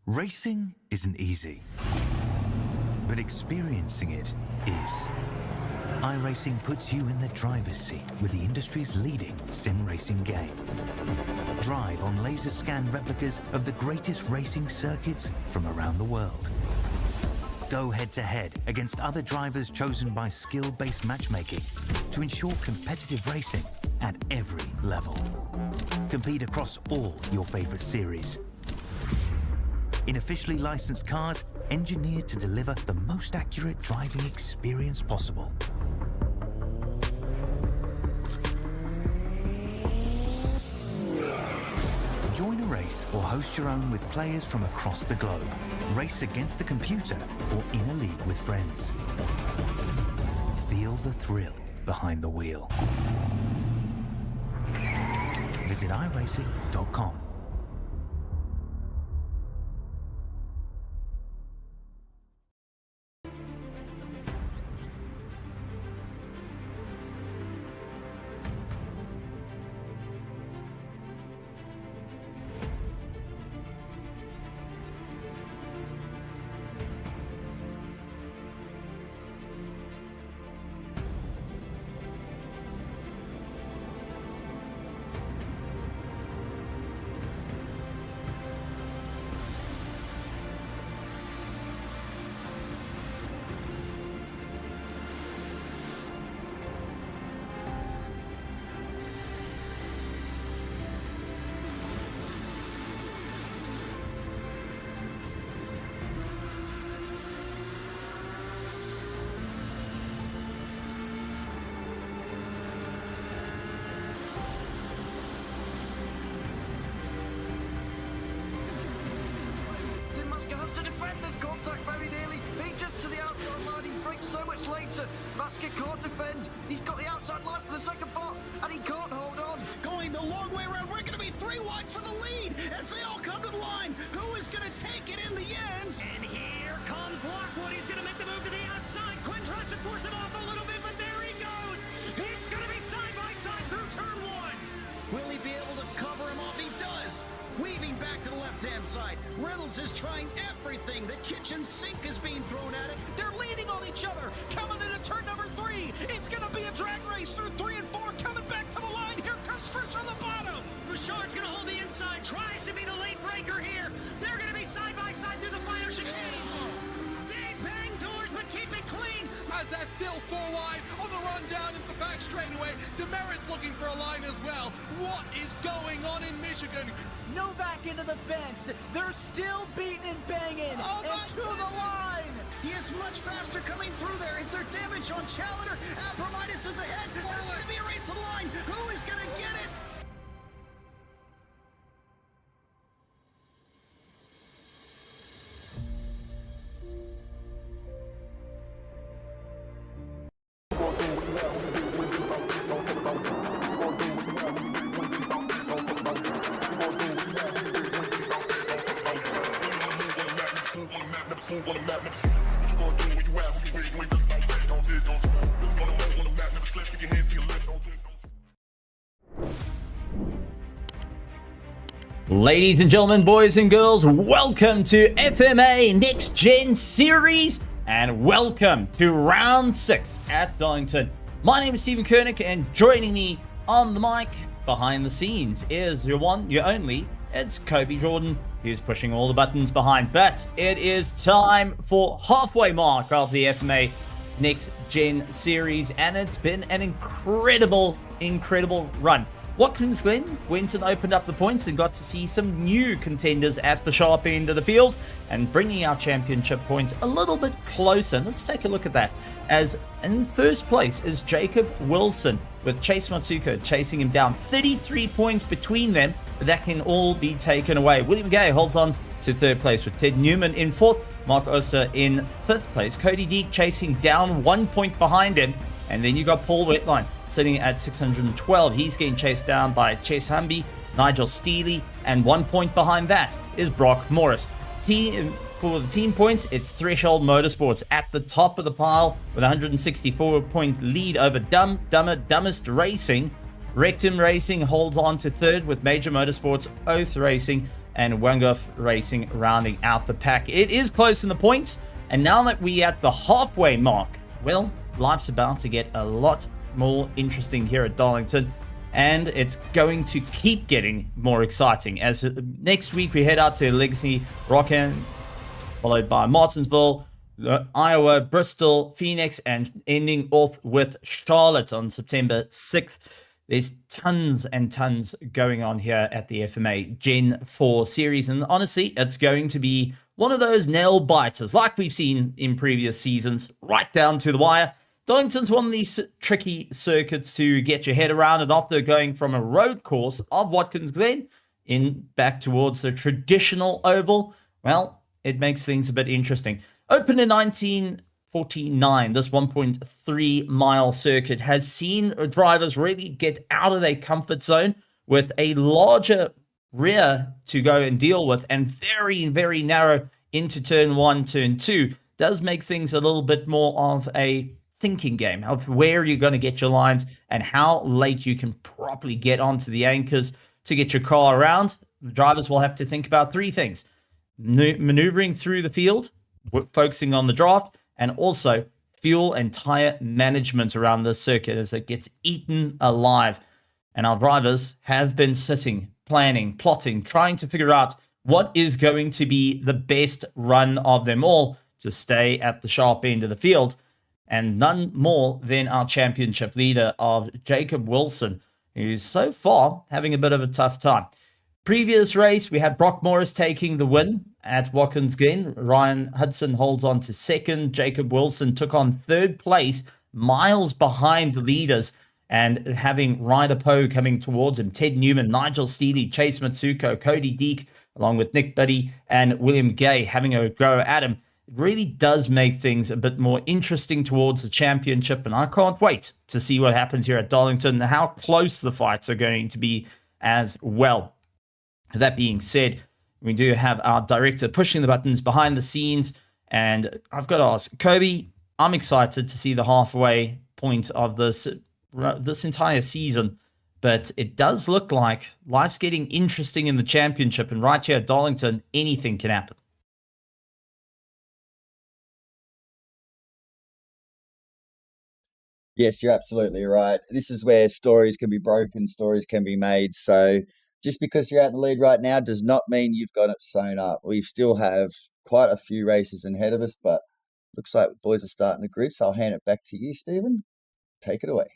Racing isn't easy, but experiencing it is. iRacing puts you in the driver's seat with the industry's leading sim racing game. Drive on laser scan replicas of the greatest racing circuits from around the world. Go head-to-head against other drivers chosen by skill-based matchmaking to ensure competitive racing at every level. Compete across all your favorite series. In officially licensed cars, engineered to deliver the most accurate driving experience possible. Join a race or host your own with players from across the globe. Race against the computer or in a league with friends. Feel the thrill behind the wheel. Visit iRacing.com. Nascar can't defend. He's got the outside line for the second part, and he can't hold on. Going the long way around. We're going to be 3 wide for the lead as they all come to the line. Who is going to take it in the end? And here comes Lockwood. He's going to make the move to the outside. Quinn tries to force him off a little bit, but there he goes. It's going to be side by side through turn 1. Will he be able to cover him off? He does. Weaving back to the left-hand side. Reynolds is trying everything. The kitchen sink is being thrown at it. They're leaning on each other. Coming into turn number 3. It's going to be a drag race through 3 and 4. Coming back to the line. Here comes Frisch on the bottom. Richard's going to hold the inside. Tries to be the late breaker here. They're going to be side by side through the final chicane. They bang doors, but keep it clean. As they're still 4 wide on the run down into the back straightaway. Demerit's looking for a line as well. What is going on in Michigan? Novak into the fence. They're still beating and banging. Oh, and to the line. He is much faster coming through there. Is there damage on Challenger? Abramitis is ahead. It's going to be a race to the line. Who is going to get it? Ladies and gentlemen, boys and girls, welcome to FMA Next Gen Series and welcome to round 6 at Darlington. My name is Stephen Koenig and joining me on the mic behind the scenes is your one, your only, it's Kobe Jordan, who's pushing all the buttons behind. But it is time for halfway mark of the FMA Next Gen Series and it's been an incredible run. Watkins Glen went and opened up the points and got to see some new contenders at the sharp end of the field and bringing our championship points a little bit closer. Let's take a look at that. As in first place is Jacob Wilson with Chase Matsuko chasing him down. 33 points between them, but that can all be taken away. William Gay holds on to third place with Ted Newman in fourth. Mark Oster in fifth place. Cody Deek chasing down 1 point behind him. And then you got Paul Wetline sitting at 612. He's getting chased down by Chase Humby, Nigel Steely, and 1 point behind that is Brock Morris. For the team points, it's Threshold Motorsports at the top of the pile with a 164-point lead over Dumbest Racing. Rectum Racing holds on to third with Major Motorsports, Oath Racing, and Wangoff Racing rounding out the pack. It is close in the points, and now that we're at the halfway mark, well, life's about to get a lot more interesting here at Darlington, and it's going to keep getting more exciting as next week we head out to Legacy, Rockham, followed by Martinsville, Iowa, Bristol, Phoenix, and ending off with Charlotte on September 6th. There's tons and tons going on here at the FMA Gen 4 series, and honestly, it's going to be one of those nail biters like we've seen in previous seasons, right down to the wire. Darlington's one of these tricky circuits to get your head around, and after going from a road course of Watkins Glen in back towards the traditional oval, well, it makes things a bit interesting. Opened in 1949, this 1.3 mile circuit has seen drivers really get out of their comfort zone with a larger rear to go and deal with, and very, very narrow into turn 1, turn 2 does make things a little bit more of a thinking game of where you're going to get your lines and how late you can properly get onto the anchors to get your car around. The drivers will have to think about three things: maneuvering through the field, focusing on the draft, and also fuel and tire management around this circuit as it gets eaten alive. And our drivers have been sitting, planning, plotting, trying to figure out what is going to be the best run of them all to stay at the sharp end of the field. And none more than our championship leader of Jacob Wilson, who's so far having a bit of a tough time. Previous race, we had Brock Morris taking the win at Watkins Glen. Ryan Hudson holds on to second. Jacob Wilson took on third place, miles behind the leaders, and having Ryder Poe coming towards him. Ted Newman, Nigel Steele, Chase Matsuko, Cody Deek, along with Nick Buddy and William Gay having a go at him. It really does make things a bit more interesting towards the championship, and I can't wait to see what happens here at Darlington and how close the fights are going to be as well. That being said, we do have our director pushing the buttons behind the scenes, and I've got to ask, Kobe, I'm excited to see the halfway point of this entire season, but it does look like life's getting interesting in the championship, and right here at Darlington, anything can happen. Yes, you're absolutely right. This is where stories can be broken, stories can be made. So just because you're out in the lead right now does not mean you've got it sewn up. We still have quite a few races ahead of us, but looks like the boys are starting to grid. So I'll hand it back to you, Stephen. Take it away.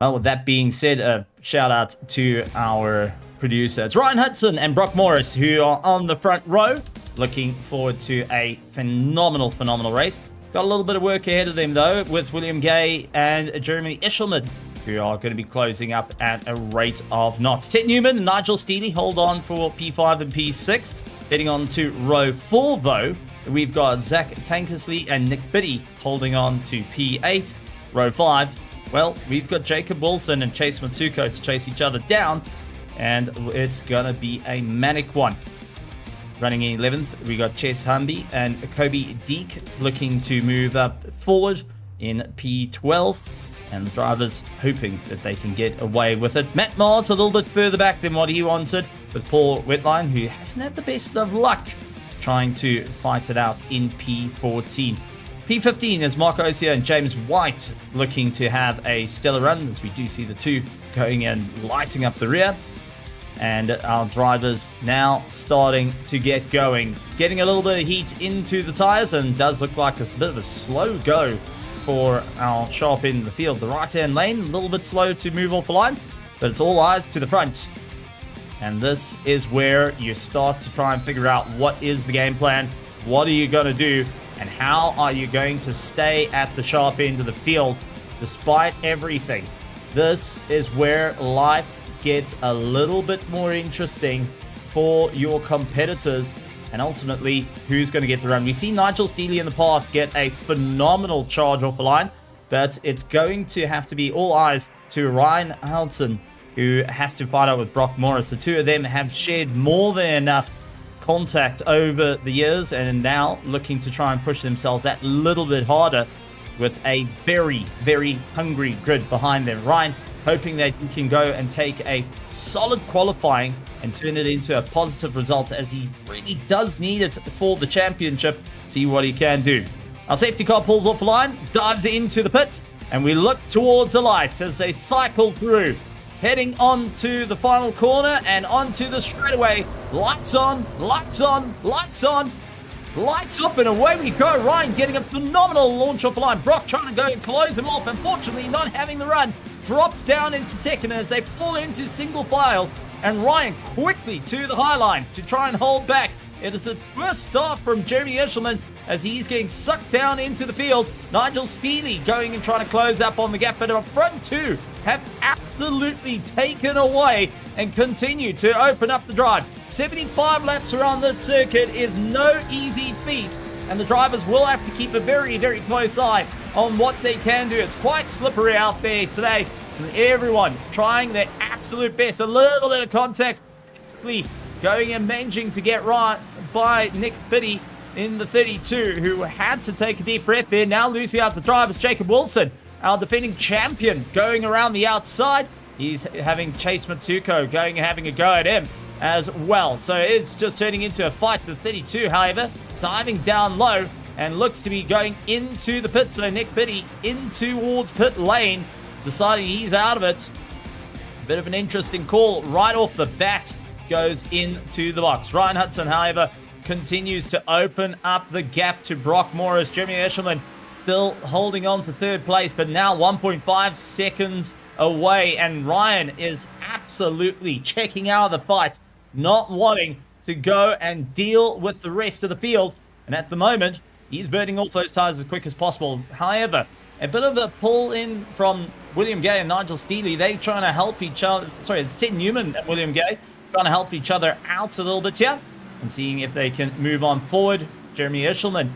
Well, with that being said, a shout out to our producer. It's Ryan Hudson and Brock Morris who are on the front row. Looking forward to a phenomenal race. Got a little bit of work ahead of them, though, with William Gay and Jeremy Eshelman, who are going to be closing up at a rate of knots. Ted Newman and Nigel Steele hold on for P5 and P6. Heading on to row 4, though, we've got Zach Tankersley and Nick Biddy holding on to P8. Row 5, well, we've got Jacob Wilson and Chase Matsuko to chase each other down, and it's going to be a manic one. Running in 11th, we got Chess Humby and Kobe Deek looking to move up forward in P12. And the drivers hoping that they can get away with it. Matt Mars a little bit further back than what he wanted, with Paul Wetline, who hasn't had the best of luck trying to fight it out in P14. P15 is Mark Osia and James White looking to have a stellar run, as we do see the two going and lighting up the rear. And our drivers now starting to get going. Getting a little bit of heat into the tires, and does look like a bit of a slow go for our sharp end of the field. The right-hand lane, a little bit slow to move off the line, but it's all eyes to the front. And this is where you start to try and figure out what is the game plan, what are you going to do, and how are you going to stay at the sharp end of the field despite everything. This is where life gets a little bit more interesting for your competitors, and ultimately who's going to get the run. We've seen Nigel Steele in the past get a phenomenal charge off the line, but it's going to have to be all eyes to Ryan Hudson, who has to fight out with Brock Morris. The two of them have shared more than enough contact over the years, and now looking to try and push themselves that little bit harder with a very, very hungry grid behind them. Ryan hoping that he can go and take a solid qualifying and turn it into a positive result, as he really does need it for the championship. See what he can do. Our safety car pulls off the line, dives into the pits, and we look towards the lights as they cycle through, heading on to the final corner and onto the straightaway. Lights on, lights on, lights on, lights off, and away we go. Ryan getting a phenomenal launch off the line. Brock trying to go and close him off. Unfortunately, not having the run. Drops down into second as they fall into single file. And Ryan quickly to the high line to try and hold back. It is a first start from Jeremy Eshelman as he's getting sucked down into the field. Nigel Steele going and trying to close up on the gap, but our front two have absolutely taken away and continue to open up the drive. 75 laps around this circuit is no easy feat, and the drivers will have to keep a very, very close eye on what they can do. It's quite slippery out there today. Everyone trying their absolute best. A little bit of contact going and managing to get right by Nick Biddy in the 32, who had to take a deep breath there. Now losing out the drivers, Jacob Wilson, our defending champion, going around the outside. He's having Chase Matsuko going and having a go at him as well. So it's just turning into a fight. The 32, however, diving down low and looks to be going into the pit. So Nick Biddy in towards pit lane, deciding he's out of it. Bit of an interesting call right off the bat, goes into the box. Ryan Hudson, however, continues to open up the gap to Brock Morris. Jeremy Eshelman still holding on to third place, but now 1.5 seconds away, and Ryan is absolutely checking out of the fight, not wanting to go and deal with the rest of the field. And at the moment, he's burning off those tires as quick as possible. However, a bit of a pull in from William Gay and Nigel Steele. They trying to help each other. Sorry, it's Ted Newman and William Gay trying to help each other out a little bit here and seeing if they can move on forward. Jeremy Eshelman,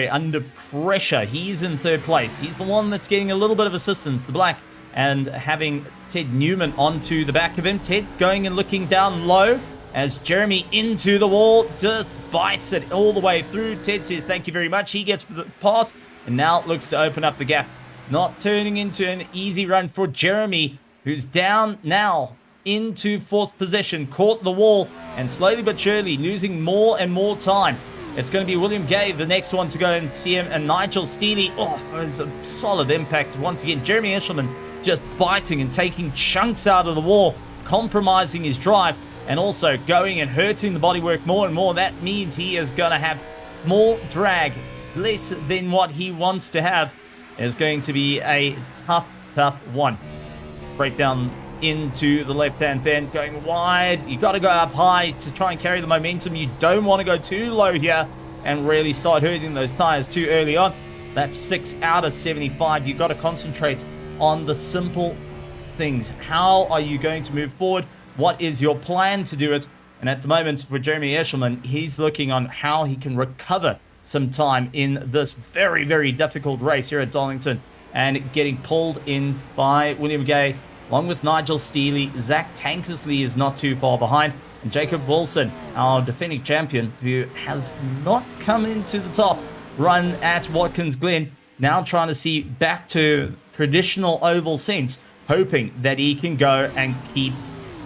under pressure. He's in third place. He's the one that's getting a little bit of assistance, the black, and having Ted Newman onto the back of him. Ted going and looking down low as Jeremy into the wall, just bites it all the way through. Ted says thank you very much. He gets the pass and now looks to open up the gap. Not turning into an easy run for Jeremy, who's down now into fourth position, caught the wall, and slowly but surely losing more and more time. It's going to be William Gay, the next one to go and see him, and Nigel Steele. Oh, it's a solid impact once again. Jeremy Eshelman just biting and taking chunks out of the wall, compromising his drive, and also going and hurting the bodywork more and more. That means he is going to have more drag, less than what he wants to have. It's going to be a tough one. Straight down into the left-hand bend, going wide. You got to go up high to try and carry the momentum. You don't want to go too low here and really start hurting those tires too early on. That's 6 out of 75. You got to concentrate on the simple things. How are you going to move forward? What is your plan to do it? And at the moment for Jeremy Eshelman, he's looking on how he can recover some time in this very, very difficult race here at Darlington, and getting pulled in by William Gay along with Nigel Steele. Zach Tankersley is not too far behind, and Jacob Wilson, our defending champion, who has not come into the top run at Watkins Glen, now trying to see back to traditional oval sense, hoping that he can go and keep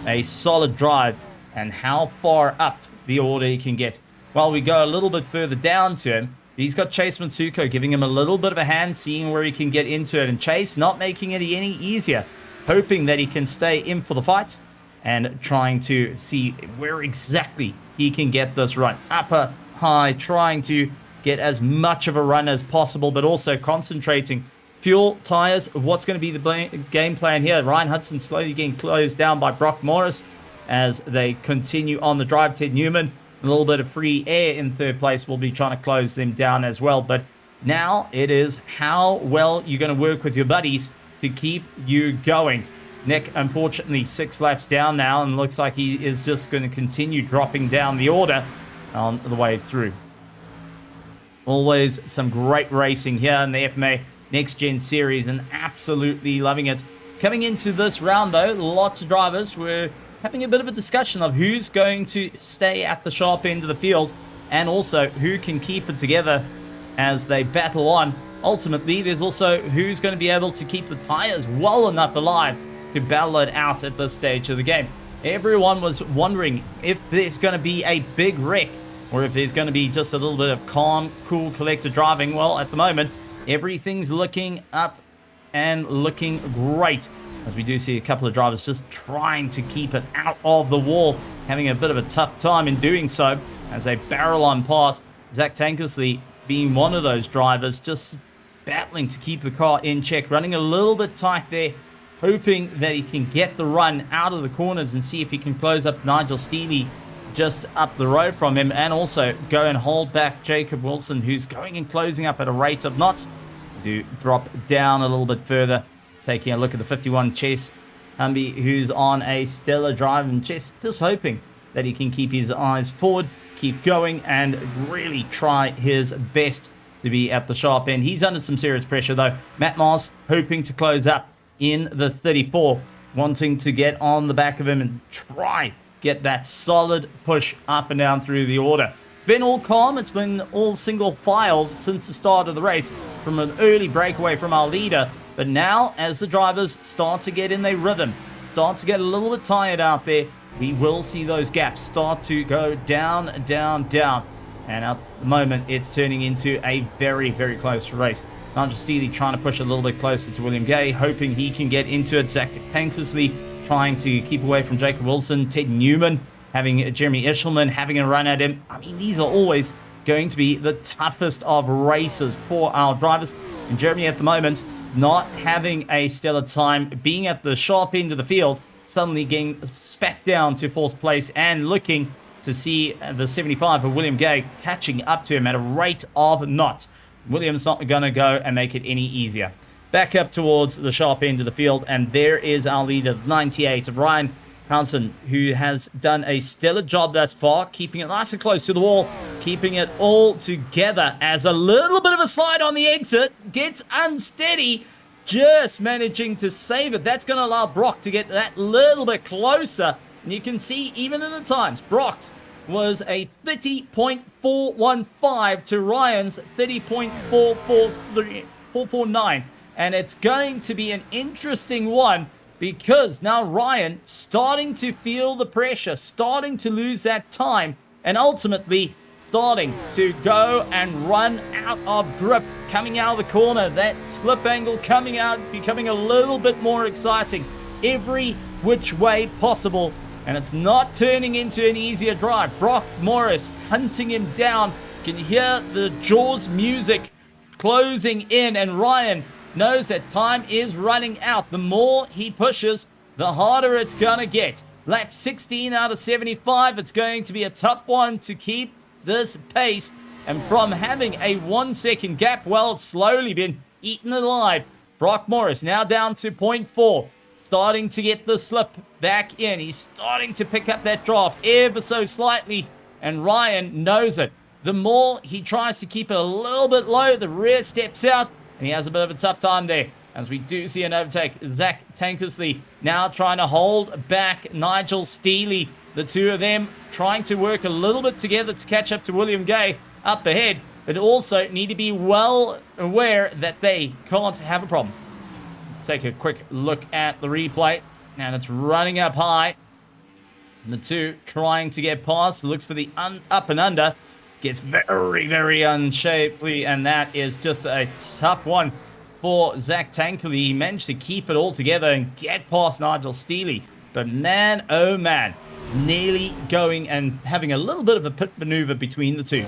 a solid drive, and how far up the order he can get. While we go a little bit further down to him, he's got Chase Matsuko giving him a little bit of a hand, seeing where he can get into it, and Chase not making it any easier, hoping that he can stay in for the fight and trying to see where exactly he can get this run. Upper, high, trying to get as much of a run as possible, but also concentrating. Fuel, tires, what's going to be the game plan here? Ryan Hudson slowly getting closed down by Brock Morris as they continue on the drive. Ted Newman, a little bit of free air in third place, will be trying to close them down as well. But now it is how well you're going to work with your buddies to keep you going. Nick, unfortunately, 6 laps down now, and looks like he is just going to continue dropping down the order on the way through. Always some great racing here in the FMA Next Gen Series, and absolutely loving it. Coming into this round, though, lots of drivers were having a bit of a discussion of who's going to stay at the sharp end of the field, and also who can keep it together as they battle on. Ultimately, there's also who's going to be able to keep the tires well enough alive to battle it out at this stage of the game. Everyone was wondering if there's going to be a big wreck or if there's going to be just a little bit of calm, cool, collected driving. Well, at the moment, everything's looking up and looking great, as we do see a couple of drivers just trying to keep it out of the wall, having a bit of a tough time in doing so as they barrel on past. Zach Tankersley being one of those drivers, just battling to keep the car in check, running a little bit tight there, hoping that he can get the run out of the corners and see if he can close up Nigel Steely just up the road from him, and also go and hold back Jacob Wilson, who's going and closing up at a rate of knots. Do drop down a little bit further, taking a look at the 51 Chess Humvee, who's on a stellar drive, and Chess just hoping that he can keep his eyes forward, keep going, and really try his best to be at the sharp end. He's under some serious pressure though. Matt Moss hoping to close up in the 34, wanting to get on the back of him and try get that solid push up and down through the order. It's been all calm. It's been all single file since the start of the race, from an early breakaway from our leader. But now, as the drivers start to get in their rhythm, start to get a little bit tired out there, we will see those gaps start to go down, down, down. And at the moment, it's turning into a very, very close race. Nigel Steely trying to push a little bit closer to William Gay, hoping he can get into it. Zach Tankersley trying to keep away from Jacob Wilson. Ted Newman having Jeremy Ishelman having a run at him. I mean, these are always going to be the toughest of races for our drivers. And Jeremy at the moment not having a stellar time, being at the sharp end of the field, suddenly getting spat down to 4th place and looking to see the 75 of William Gay catching up to him at a rate of knots. William's not going to go and make it any easier. Back up towards the sharp end of the field, and there is our leader, 98, of Ryan Hansen, who has done a stellar job thus far, keeping it nice and close to the wall, keeping it all together as a little bit of a slide on the exit, gets unsteady, just managing to save it. That's going to allow Brock to get that little bit closer, and you can see even in the times, Brock's was a 30.415 to Ryan's 30.449. And it's going to be an interesting one, because now Ryan starting to feel the pressure, starting to lose that time, and ultimately starting to go and run out of grip, coming out of the corner, that slip angle coming out, becoming a little bit more exciting every which way possible. And it's not turning into an easier drive. Brock Morris hunting him down. You can hear the Jaws music closing in, and Ryan knows that time is running out. The more he pushes, the harder it's going to get. Lap 16 out of 75. It's going to be a tough one to keep this pace. And from having a 1 second gap, well, it's slowly been eaten alive. Brock Morris now down to 0.4. Starting to get the slip back in. He's starting to pick up that draft ever so slightly. And Ryan knows it. The more he tries to keep it a little bit low, the rear steps out. And he has a bit of a tough time there, as we do see an overtake. Zach Tankersley now trying to hold back Nigel Steely. The two of them trying to work a little bit together to catch up to William Gay up ahead, but also need to be well aware that they can't have a problem. Take a quick look at the replay, and it's running up high. The two trying to get past, looks for the up and under. Gets very, very unshapely, and that is just a tough one for Zach Tankersley. He managed to keep it all together and get past Nigel Steely. But man, oh man, nearly going and having a little bit of a pit maneuver between the two.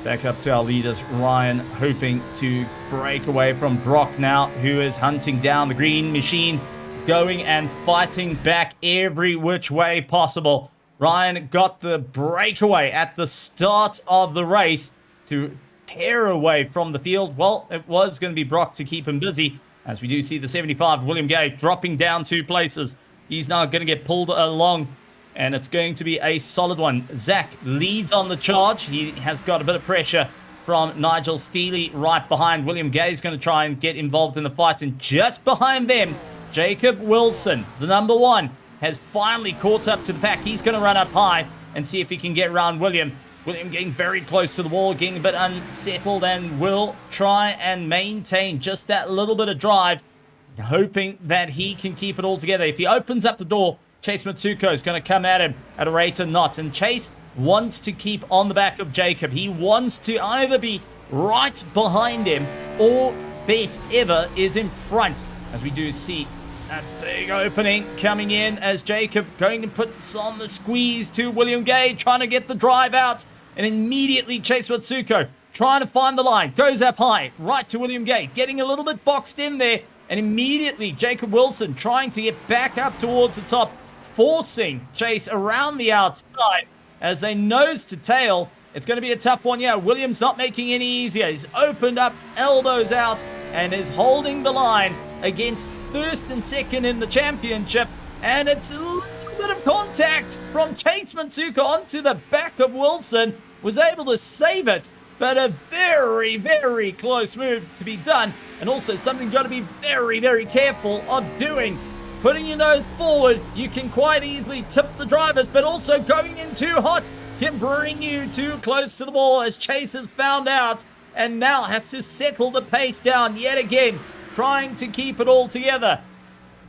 Back up to our leaders, Ryan hoping to break away from Brock now, who is hunting down the green machine, going and fighting back every which way possible. Ryan got the breakaway at the start of the race to tear away from the field. Well, it was going to be Brock to keep him busy, as we do see the 75, William Gay, dropping down 2 places. He's now going to get pulled along, and it's going to be a solid one. Zach leads on the charge. He has got a bit of pressure from Nigel Steely right behind. William Gay is going to try and get involved in the fight, and just behind them, Jacob Wilson, the number 1, has finally caught up to the pack. He's going to run up high and see if he can get around William. William getting very close to the wall, getting a bit unsettled, and will try and maintain just that little bit of drive. hoping that he can keep it all together. If he opens up the door, Chase Mitsuko is going to come at him at a rate of knots. And Chase wants to keep on the back of Jacob. He wants to either be right behind him or best ever is in front. As we do see a big opening coming in as Jacob going to put on the squeeze to William Gay, trying to get the drive out. And immediately Chase Mitsuko trying to find the line. Goes up high, right to William Gay, getting a little bit boxed in there. And immediately Jacob Wilson trying to get back up towards the top, forcing Chase around the outside as they nose to tail. It's going to be a tough one. Yeah, Williams not making any easier. He's opened up, elbows out, and is holding the line against first and second in the championship. And it's a little bit of contact from Chase Mitsuko onto the back of Wilson. Was able to save it, but a very, very close move to be done. And also something you've got to be very, very careful of doing. Putting your nose forward, you can quite easily tip the drivers, but also going in too hot can bring you too close to the wall, as Chase has found out and now has to settle the pace down yet again, trying to keep it all together.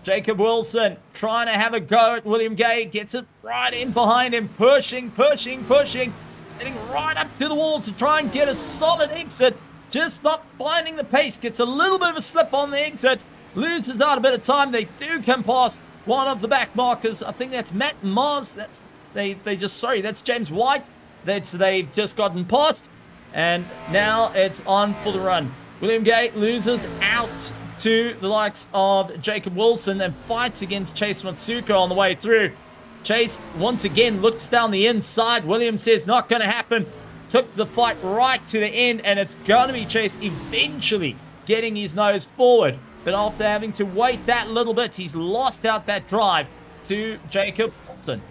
Jacob Wilson trying to have a go at William Gay, gets it right in behind him, pushing, getting right up to the wall to try and get a solid exit, just not finding the pace, gets a little bit of a slip on the exit, loses out a bit of time. They do come past one of the back markers. I think that's Matt Mars. That's James White. They've just gotten past, and now it's on for the run. William Gay loses out to the likes of Jacob Wilson and fights against Chase Mitsuko on the way through. Chase once again looks down the inside. Williams says not going to happen. Took the fight right to the end, and it's going to be Chase eventually getting his nose forward. But after having to wait that little bit, he's lost out that drive to Jacob Wilson.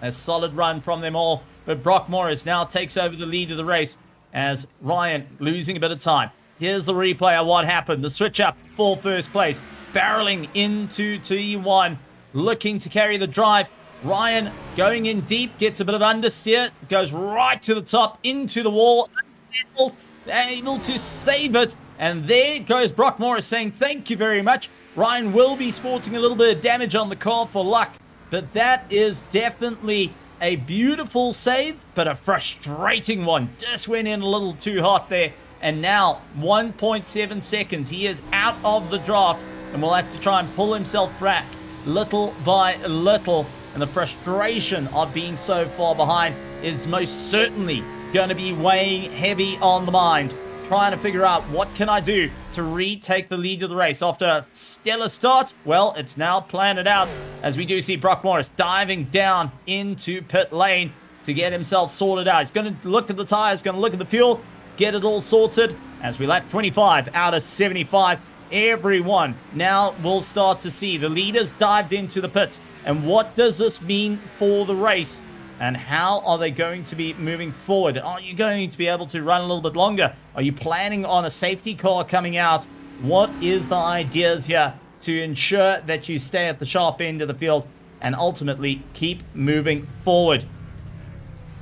A solid run from them all, but Brock Morris now takes over the lead of the race as Ryan losing a bit of time. Here's the replay of what happened. The switch up for first place, barreling into T1, looking to carry the drive. Ryan going in deep, gets a bit of understeer, goes right to the top, into the wall, unsettled, able to save it. And there goes Brock Morris saying, thank you very much. Ryan will be sporting a little bit of damage on the car for luck, but that is definitely a beautiful save, but a frustrating one. Just went in a little too hot there. And now 1.7 seconds. He is out of the draft and will have to try and pull himself back little by little. And the frustration of being so far behind is most certainly going to be weighing heavy on the mind. Trying to figure out what can I do to retake the lead of the race after a stellar start. Well, it's now planned out as we do see Brock Morris diving down into pit lane to get himself sorted out. He's going to look at the tires, going to look at the fuel, get it all sorted as we lap 25 out of 75. Everyone now will start to see the leaders dived into the pits. And what does this mean for the race? And how are they going to be moving forward? Are you going to be able to run a little bit longer? Are you planning on a safety car coming out? What is the ideas here to ensure that you stay at the sharp end of the field and ultimately keep moving forward?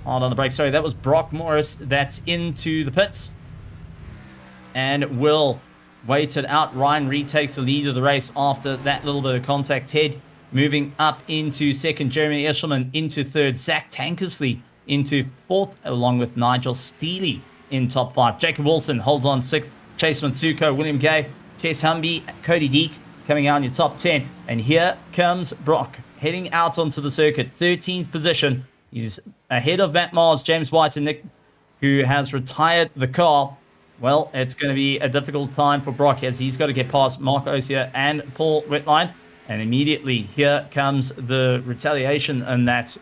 Hold on the brake. Sorry, that was Brock Morris that's into the pits. And will wait it out. Ryan retakes the lead of the race after that little bit of contact. Ted moving up into second, Jeremy Eshelman into third, Zach Tankersley into fourth, along with Nigel Steele in top five. Jacob Wilson holds on sixth, Chase Mitsuko, William Gay, Chase Humby, Cody Deek coming out in your top 10. And here comes Brock heading out onto the circuit, 13th position. He's ahead of Matt Mars, James White, and Nick, who has retired the car. Well, it's going to be a difficult time for Brock as he's got to get past Mark Osier and Paul Wetline. And immediately here comes the retaliation and that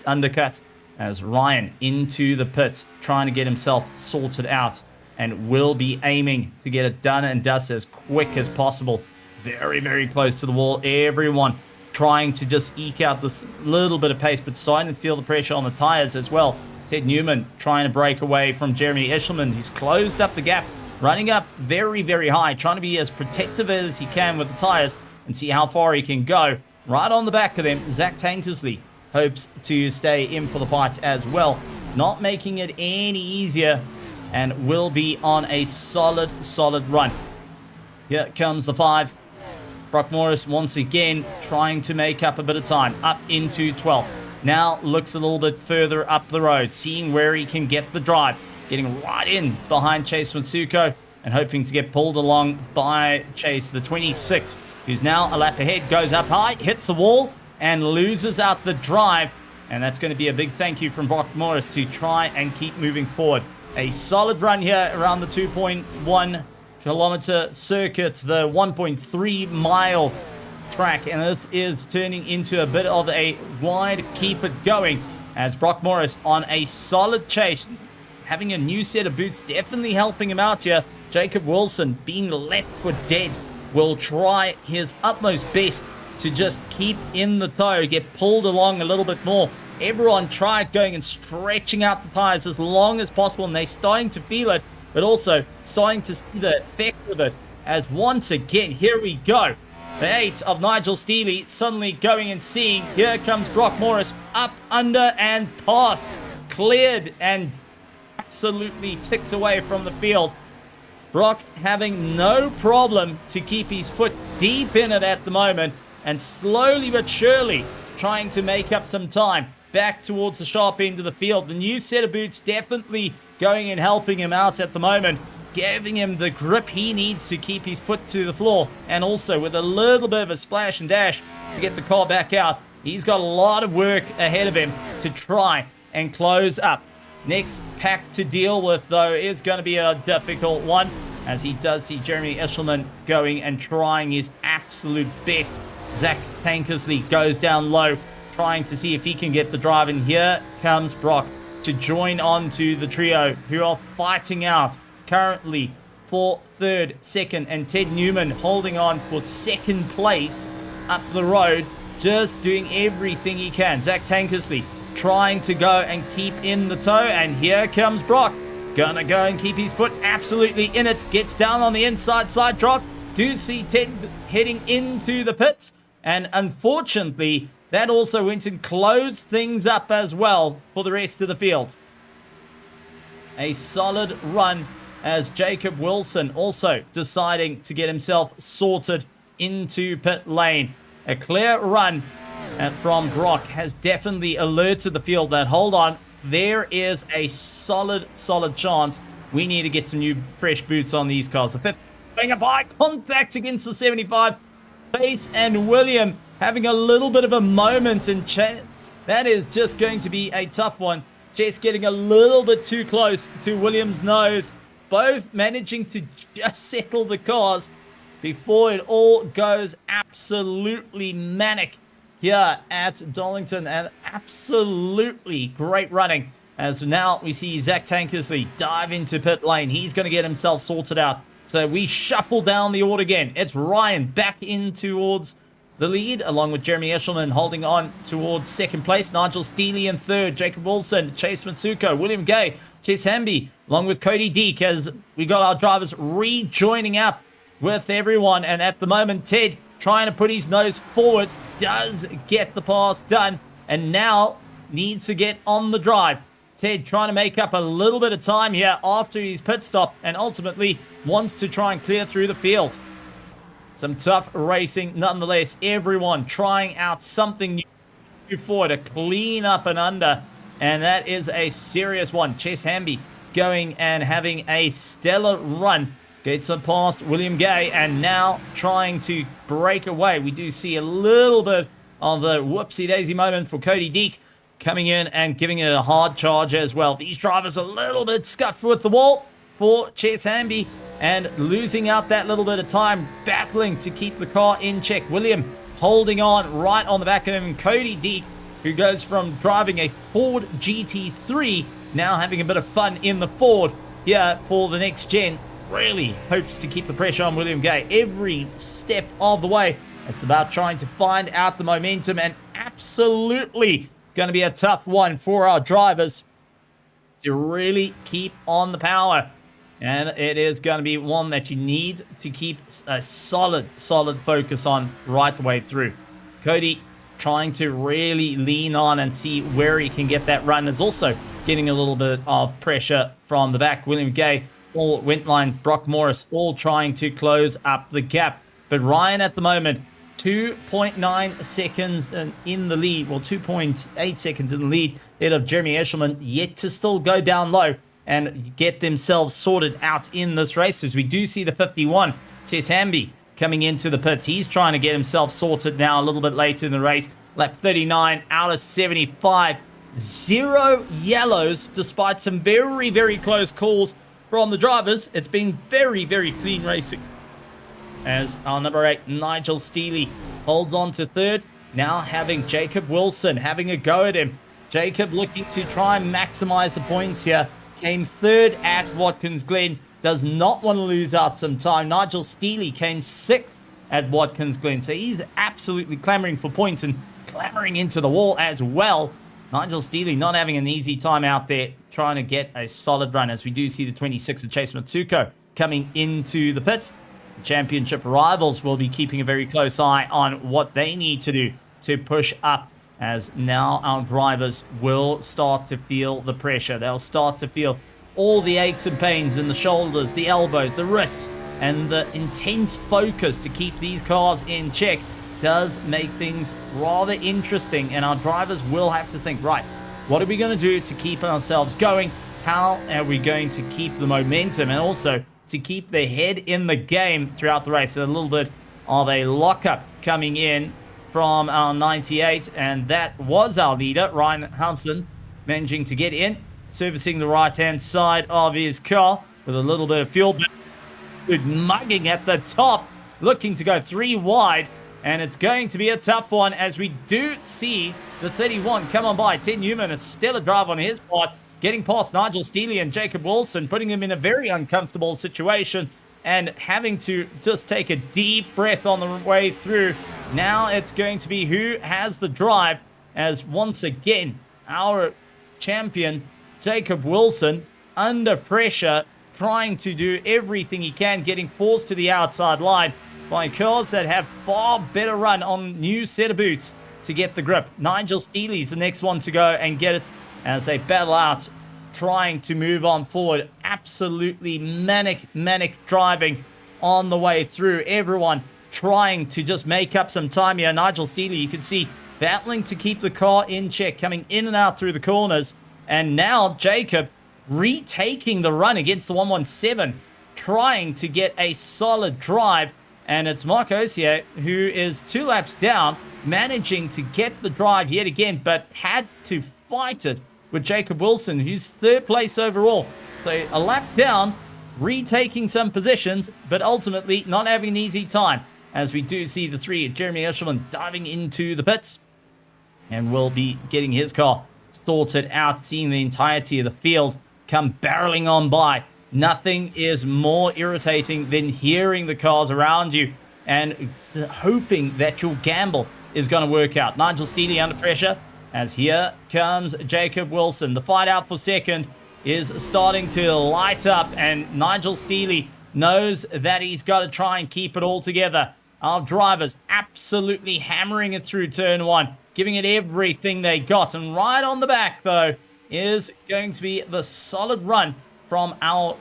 undercut as Ryan into the pits trying to get himself sorted out and will be aiming to get it done and dust as quick as possible. Very, very close to the wall. Everyone trying to just eke out this little bit of pace, but starting to feel the pressure on the tires as well. Ted Newman trying to break away from Jeremy Eshelman. He's closed up the gap, running up very, very high, trying to be as protective as he can with the tires and see how far he can go. Right on the back of them, Zach Tankersley hopes to stay in for the fight as well. Not making it any easier and will be on a solid run. Here comes the 5. Brock Morris once again trying to make up a bit of time. Up into 12th. Now looks a little bit further up the road. Seeing where he can get the drive. Getting right in behind Chase Matsuko. And hoping to get pulled along by Chase. The 26, who's now a lap ahead. Goes up high. Hits the wall. And loses out the drive. And that's going to be a big thank you from Brock Morris to try and keep moving forward. A solid run here around the 2.1 kilometer circuit, the 1.3 mile track, and this is turning into a bit of a wide keep it going as Brock Morris on a solid chase. Having a new set of boots definitely helping him out here. Jacob Wilson being left for dead will try his utmost best to just keep in the tow, get pulled along a little bit more. Everyone tried going and stretching out the tires as long as possible, and they're starting to feel it, but also starting to see the effect of it. As once again, here we go. The 8 of Nigel Steele suddenly going and seeing. Here comes Brock Morris, up, under, and past. Cleared and absolutely ticks away from the field. Brock having no problem to keep his foot deep in it at the moment, and slowly but surely trying to make up some time back towards the sharp end of the field. The new set of boots definitely going and helping him out at the moment, giving him the grip he needs to keep his foot to the floor, and also with a little bit of a splash and dash to get the car back out. He's got a lot of work ahead of him to try and close up. Next pack to deal with, though, is going to be a difficult one, as he does see Jeremy Eshelman going and trying his absolute best. Zach Tankersley goes down low, trying to see if he can get the drive, and here comes Brock to join on to the trio who are fighting out currently for third, second, and Ted Newman holding on for second place up the road, just doing everything he can. Zach Tankersley trying to go and keep in the tow, and here comes Brock. Gonna go and keep his foot absolutely in it. Gets down on the inside side draft. Do see Ted heading into the pits, and unfortunately that also went and closed things up as well for the rest of the field. A solid run as Jacob Wilson also deciding to get himself sorted into pit lane. A clear run from Brock has definitely alerted the field that, hold on, there is a solid chance we need to get some new fresh boots on these cars. The 5th going up high, contact against the 75. Pace and William having a little bit of a moment, and that is just going to be a tough one. Jess getting a little bit too close to William's nose. Both managing to just settle the cars before it all goes absolutely manic here at Darlington, and absolutely great running. As now we see Zach Tankersley dive into pit lane. He's going to get himself sorted out. So we shuffle down the order again. It's Ryan back in towards the lead, along with Jeremy Eshelman holding on towards second place. Nigel Steele in third. Jacob Wilson, Chase Matsuko, William Gay, Chase Hamby, along with Cody Deek, as we got our drivers rejoining up with everyone. And at the moment, Ted trying to put his nose forward, does get the pass done, and now needs to get on the drive. Ted trying to make up a little bit of time here after his pit stop, and ultimately wants to try and clear through the field. Some tough racing nonetheless. Everyone trying out something new forward to clean up and under, and that is a serious one. Chess Hamby going and having a stellar run. Gets it past William Gay, and now trying to break away. We do see a little bit of the whoopsie-daisy moment for Cody Deek, coming in and giving it a hard charge as well. These drivers a little bit scuffed with the wall for Chess Hamby, and losing out that little bit of time, battling to keep the car in check. William holding on right on the back of him, and Cody Deek, who goes from driving a Ford GT3, now having a bit of fun in the Ford here for the next gen. Really hopes to keep the pressure on William Gay every step of the way. It's about trying to find out the momentum, and absolutely it's going to be a tough one for our drivers to really keep on the power. And it is going to be one that you need to keep a solid focus on right the way through. Cody trying to really lean on and see where he can get that run. Is also getting a little bit of pressure from the back. William Gay Paul Wentline, Brock Morris, all trying to close up the gap. But Ryan at the moment, 2.9 seconds in the lead, well, 2.8 seconds in the lead, ahead of Jeremy Eshelman, yet to still go down low and get themselves sorted out in this race. As we do see the 51, Chess Hamby, coming into the pits. He's trying to get himself sorted now a little bit later in the race. Lap 39 out of 75. 0 yellows, despite some very, very close calls from the drivers. It's been very, very clean racing. As our number 8, Nigel Steely, holds on to third. Now having Jacob Wilson having a go at him. Jacob looking to try and maximize the points here. Came third at Watkins Glen. Does not want to lose out some time. Nigel Steely came 6th at Watkins Glen. So he's absolutely clamoring for points and clamoring into the wall as well. Nigel Steely not having an easy time out there, trying to get a solid run, as we do see the 26 of Chase Matsuko coming into the pits. The championship rivals will be keeping a very close eye on what they need to do to push up, as now our drivers will start to feel the pressure. They'll start to feel all the aches and pains in the shoulders, the elbows, the wrists, and the intense focus to keep these cars in check does make things rather interesting, and our drivers will have to think, right, what are we going to do to keep ourselves going? How are we going to keep the momentum and also to keep their head in the game throughout the race? So a little bit of a lockup coming in from our 98, and that was our leader, Ryan Hansen, managing to get in, servicing the right-hand side of his car with a little bit of fuel. Good mugging at the top, looking to go 3 wide, and it's going to be a tough one, as we do see the 31 come on by. Ted Newman, a stellar drive on his part, getting past Nigel Steely and Jacob Wilson, putting him in a very uncomfortable situation and having to just take a deep breath on the way through. Now it's going to be who has the drive, as once again our champion Jacob Wilson under pressure, trying to do everything he can, getting forced to the outside line by cars that have far better run on new set of boots to get the grip. Nigel Steely's the next one to go and get it as they battle out, trying to move on forward. Absolutely manic driving on the way through. Everyone trying to just make up some time here. Nigel Steely, you can see, battling to keep the car in check, coming in and out through the corners. And now Jacob retaking the run against the 117, trying to get a solid drive. And it's Mark Osier, who is 2 laps down, managing to get the drive yet again, but had to fight it with Jacob Wilson, who's 3rd place overall. So a lap down, retaking some positions, but ultimately not having an easy time, as we do see the 3, Jeremy Eshelman, diving into the pits, and will be getting his car sorted out, seeing the entirety of the field come barreling on by. Nothing is more irritating than hearing the cars around you and hoping that your gamble is going to work out. Nigel Steely under pressure, as here comes Jacob Wilson. The fight out for second is starting to light up, and Nigel Steely knows that he's got to try and keep it all together. Our drivers absolutely hammering it through turn 1, giving it everything they got. And right on the back, though, is going to be the solid run from our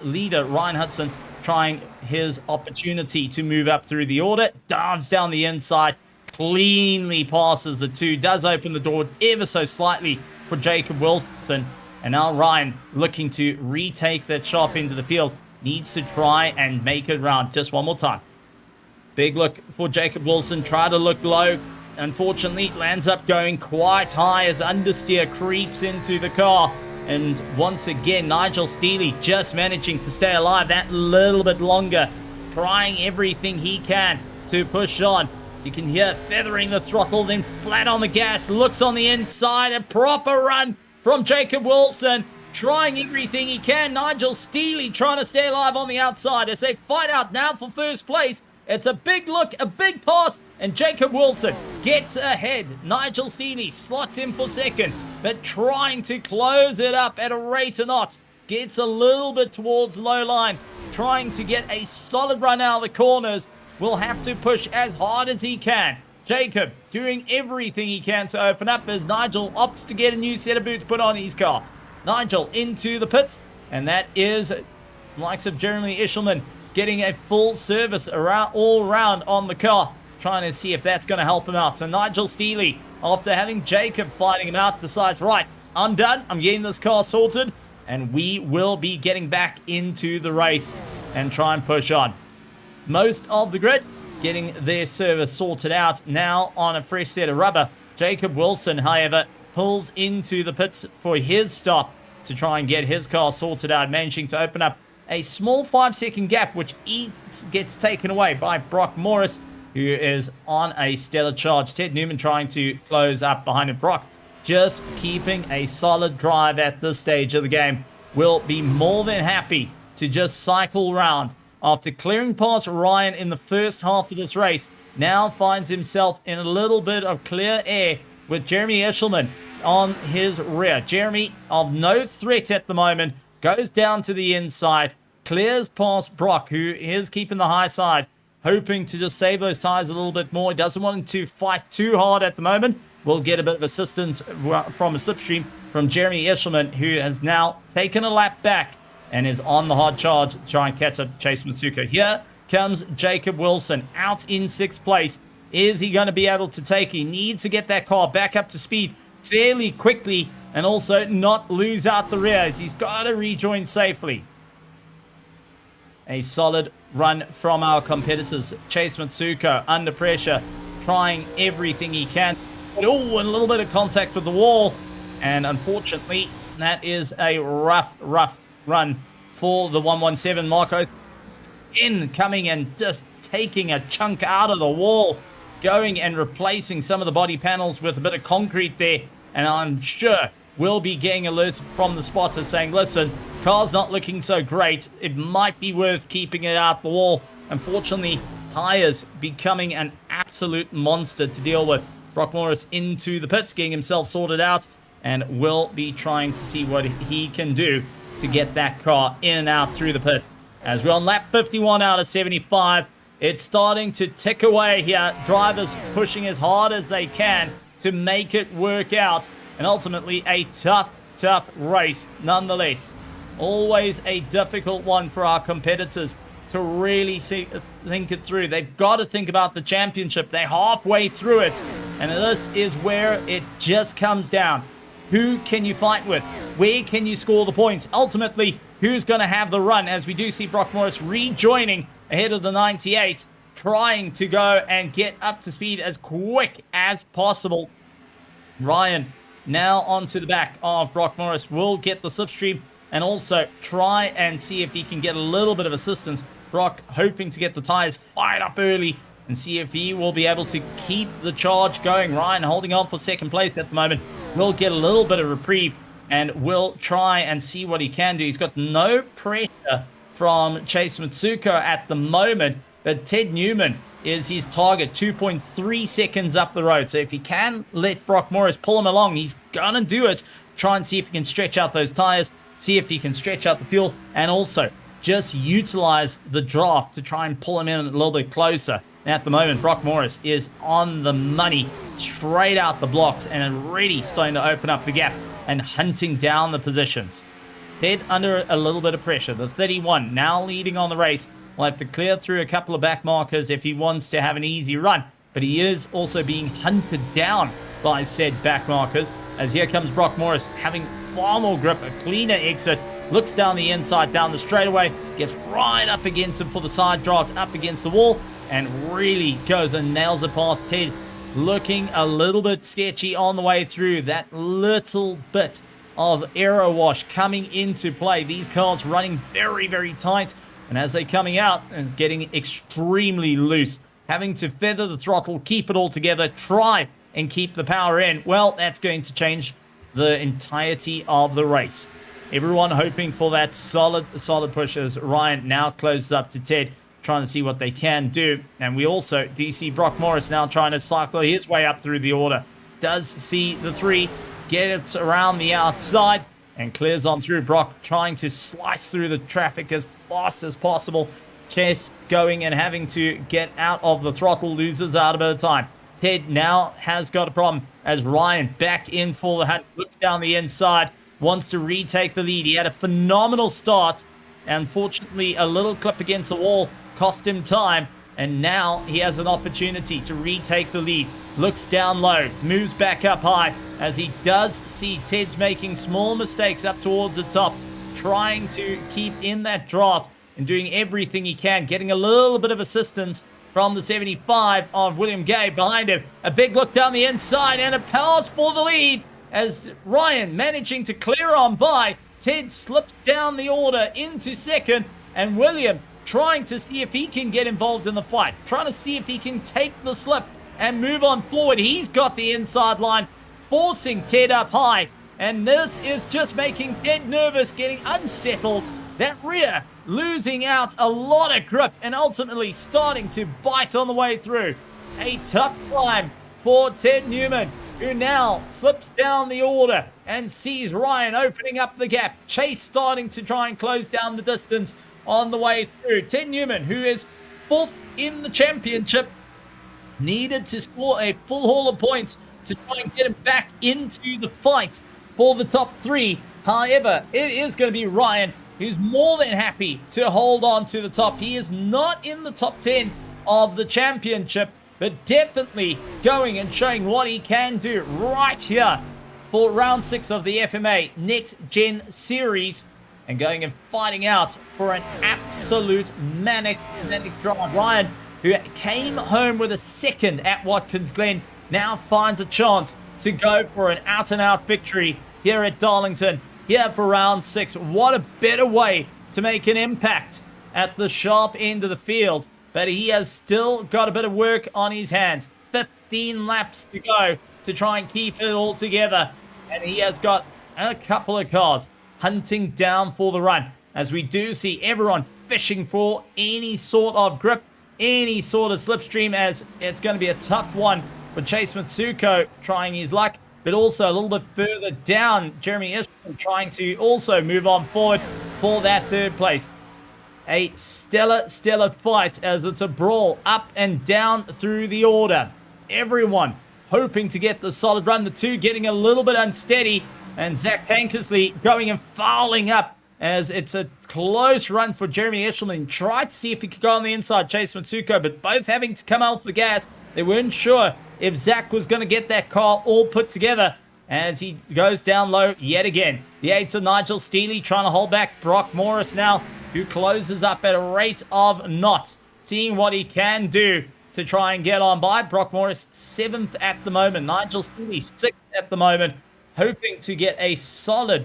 leader, Ryan Hudson, trying his opportunity to move up through the order. Dives down the inside, cleanly passes the 2, does open the door ever so slightly for Jacob Wilson. And now Ryan, looking to retake that sharp into the field, needs to try and make it round just one more time. Big look for Jacob Wilson, try to look low. Unfortunately, lands up going quite high as understeer creeps into the car. And once again, Nigel Steely just managing to stay alive that little bit longer, trying everything he can to push on. You can hear feathering the throttle, then flat on the gas, looks on the inside, a proper run from Jacob Wilson, trying everything he can. Nigel Steely trying to stay alive on the outside as they fight out now for first place. It's a big look, a big pass, and Jacob Wilson gets ahead. Nigel Steely slots in for second, but trying to close it up at a rate of knots. Gets a little bit towards low line, trying to get a solid run out of the corners. Will have to push as hard as he can. Jacob doing everything he can to open up as Nigel opts to get a new set of boots put on his car. Nigel into the pits, and that is likes of Jeremy Ishelman getting a full service all around on the car, trying to see if that's going to help him out. So Nigel Steely, after having Jacob fighting him out, decides, right, I'm done. I'm getting this car sorted, and we will be getting back into the race and try and push on. Most of the grid getting their service sorted out now on a fresh set of rubber. Jacob Wilson, however, pulls into the pits for his stop to try and get his car sorted out, managing to open up a small 5-second gap, which gets taken away by Brock Morris, who is on a stellar charge. Ted Newman trying to close up behind him. Brock just keeping a solid drive at this stage of the game. Will be more than happy to just cycle around. After clearing past Ryan in the first half of this race, now finds himself in a little bit of clear air with Jeremy Eshelman on his rear. Jeremy, of no threat at the moment, goes down to the inside, clears past Brock, who is keeping the high side, hoping to just save those tires a little bit more. He doesn't want him to fight too hard at the moment. We'll get a bit of assistance from a slipstream from Jeremy Eshelman, who has now taken a lap back and is on the hard charge to try and catch up Chase Matsuka. Here comes Jacob Wilson out in 6th place. Is he going to be able to take? He needs to get that car back up to speed fairly quickly and also not lose out the rear, as he's got to rejoin safely. A solid run from our competitors. Chase Matsuka under pressure, trying everything he can. But a little bit of contact with the wall. And unfortunately, that is a rough run for the 117. Marco coming and just taking a chunk out of the wall, going and replacing some of the body panels with a bit of concrete there. And I'm sure we'll be getting alerts from the spotters saying, listen, car's not looking so great. It might be worth keeping it out the wall. Unfortunately, tires becoming an absolute monster to deal with. Brock Morris into the pits, getting himself sorted out, and will be trying to see what he can do to get that car in and out through the pits. As we're on lap 51 out of 75, it's starting to tick away here. Drivers pushing as hard as they can to make it work out. And ultimately, a tough race nonetheless. Always a difficult one for our competitors to really think it through. They've got to think about the championship. They're halfway through it. And this is where it just comes down. Who can you fight with? Where can you score the points? Ultimately, who's going to have the run? As we do see Brock Morris rejoining ahead of the 98, trying to go and get up to speed as quick as possible. Ryan now onto the back of Brock Morris will get the slipstream and also try and see if he can get a little bit of assistance. Brock hoping to get the tires fired up early and see if he will be able to keep the charge going. Ryan holding on for 2nd place at the moment. Will get a little bit of reprieve and will try and see what he can do. He's got no pressure from Chase Matsuka at the moment, but Ted Newman is his target, 2.3 seconds up the road. So if he can let Brock Morris pull him along, he's going to do it. Try and see if he can stretch out those tires, see if he can stretch out the fuel, and also just utilize the draft to try and pull him in a little bit closer. At the moment, Brock Morris is on the money, straight out the blocks, and already starting to open up the gap and hunting down the positions. Ted under a little bit of pressure. The 31 now leading on the race. Will have to clear through a couple of back markers if he wants to have an easy run. But he is also being hunted down by said back markers. As here comes Brock Morris having far more grip, a cleaner exit. Looks down the inside, down the straightaway. Gets right up against him for the side draft, up against the wall. And really goes and nails it past Ted. Looking a little bit sketchy on the way through. That little bit of aero wash coming into play. These cars running very tight. And as they're coming out and getting extremely loose, having to feather the throttle, keep it all together, try and keep the power in, well, that's going to change the entirety of the race. Everyone hoping for that solid push as Ryan now closes up to Ted, trying to see what they can do. And we also do see Brock Morris now trying to cycle his way up through the order. Does see the 3, gets around the outside, and clears on through. Brock trying to slice through the traffic as fast as possible. Chess going and having to get out of the throttle, loses out a bit of time. Ted now has got a problem as Ryan back in for the hunt, looks down the inside, wants to retake the lead. He had a phenomenal start Unfortunately, a little clip against the wall cost him time, and now he has an opportunity to retake the lead. Looks down low, moves back up high, as he does see Ted's making small mistakes up towards the top, trying to keep in that draft and doing everything he can, getting a little bit of assistance from the 75 of William Gay behind him. A big look down the inside and a pass for the lead as Ryan managing to clear on by. Ted slips down the order into second, and William trying to see if he can get involved in the fight, trying to see if he can take the slip and move on forward. He's got the inside line, forcing Ted up high, and this is just making Ted nervous, getting unsettled. That rear losing out a lot of grip and ultimately starting to bite on the way through. A tough climb for Ted Newman, who now slips down the order and sees Ryan opening up the gap. Chase starting to try and close down the distance on the way through. Ted Newman, who is 4th in the championship, needed to score a full haul of points to try and get him back into the fight for the top 3. However, it is going to be Ryan who's more than happy to hold on to the top. He is not in the top 10 of the championship, but definitely going and showing what he can do right here for round 6 of the FMA Next Gen Series, and going and fighting out for an absolute manic drive. Ryan, who came home with a second at Watkins Glen, now finds a chance to go for an out-and-out victory here at Darlington, here for round 6. What a better way to make an impact at the sharp end of the field. But he has still got a bit of work on his hands. 15 laps to go to try and keep it all together. And he has got a couple of cars hunting down for the run, as we do see everyone fishing for any sort of grip, any sort of slipstream, as it's going to be a tough one for Chase Matsuko trying his luck. But also a little bit further down, Jeremy Isham trying to also move on forward for that 3rd place. A stellar fight, as it's a brawl up and down through the order. Everyone hoping to get the solid run. The 2 getting a little bit unsteady, and Zach Tankersley going and fouling up, as it's a close run for Jeremy Eshelman. Tried to see if he could go on the inside, Chase Matsuko, but both having to come off the gas. They weren't sure if Zach was going to get that car all put together, as he goes down low yet again. The 8s of Nigel Steele trying to hold back Brock Morris now, who closes up at a rate of knots, seeing what he can do to try and get on by. Brock Morris 7th at the moment. Nigel Steele 6th at the moment, hoping to get a solid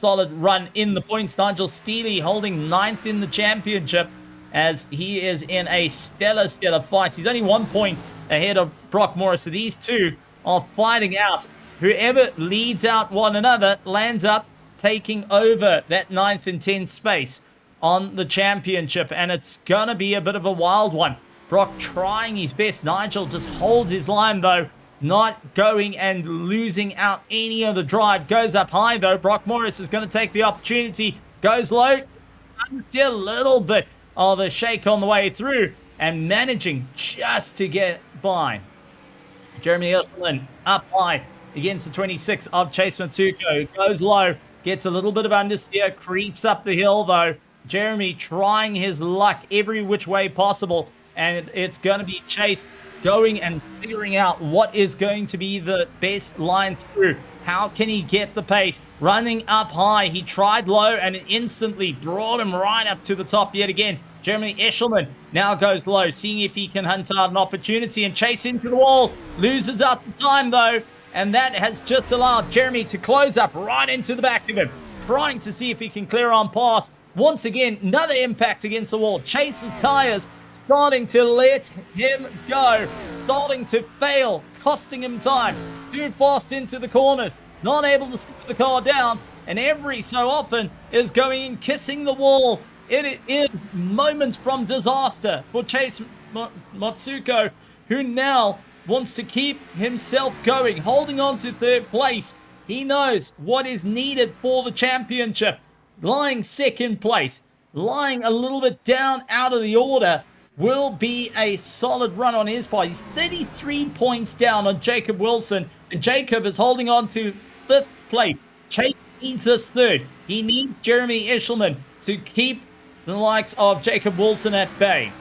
run in the points. Nigel Steele holding 9th in the championship, as he is in a stellar fight. He's only 1 point ahead of Brock Morris. So these 2 are fighting out. Whoever leads out one another lands up taking over that 9th and 10th space on the championship, and it's gonna be a bit of a wild one. Brock trying his best. Nigel just holds his line though, not going and losing out any of the drive. Goes up high though. Brock Morris is going to take the opportunity. Goes low. Still a little bit of a shake on the way through, and managing just to get by. Jeremy Eshelman up high against the 26 of Chase Matsuko. Goes low. Gets a little bit of understeer. Creeps up the hill though. Jeremy trying his luck every which way possible. And it's going to be Chase going and figuring out what is going to be the best line through. How can he get the pace? Running up high. He tried low and it instantly brought him right up to the top yet again. Jeremy Eshelman now goes low, seeing if he can hunt out an opportunity and chase into the wall. Loses out the time though, and that has just allowed Jeremy to close up right into the back of him, trying to see if he can clear on pass. Once again, another impact against the wall. Chase's tires starting to let him go, starting to fail, costing him time. Too fast into the corners, not able to slow the car down, and every so often is going and kissing the wall. It is moments from disaster for Chase Matsuko, who now wants to keep himself going, holding on to 3rd place. He knows what is needed for the championship. Lying 2nd place, lying a little bit down out of the order, will be a solid run on his part. He's 33 points down on Jacob Wilson, and Jacob is holding on to 5th place. Chase needs this 3rd. He needs Jeremy Eshelman to keep the likes of Jacob Wilson at bay.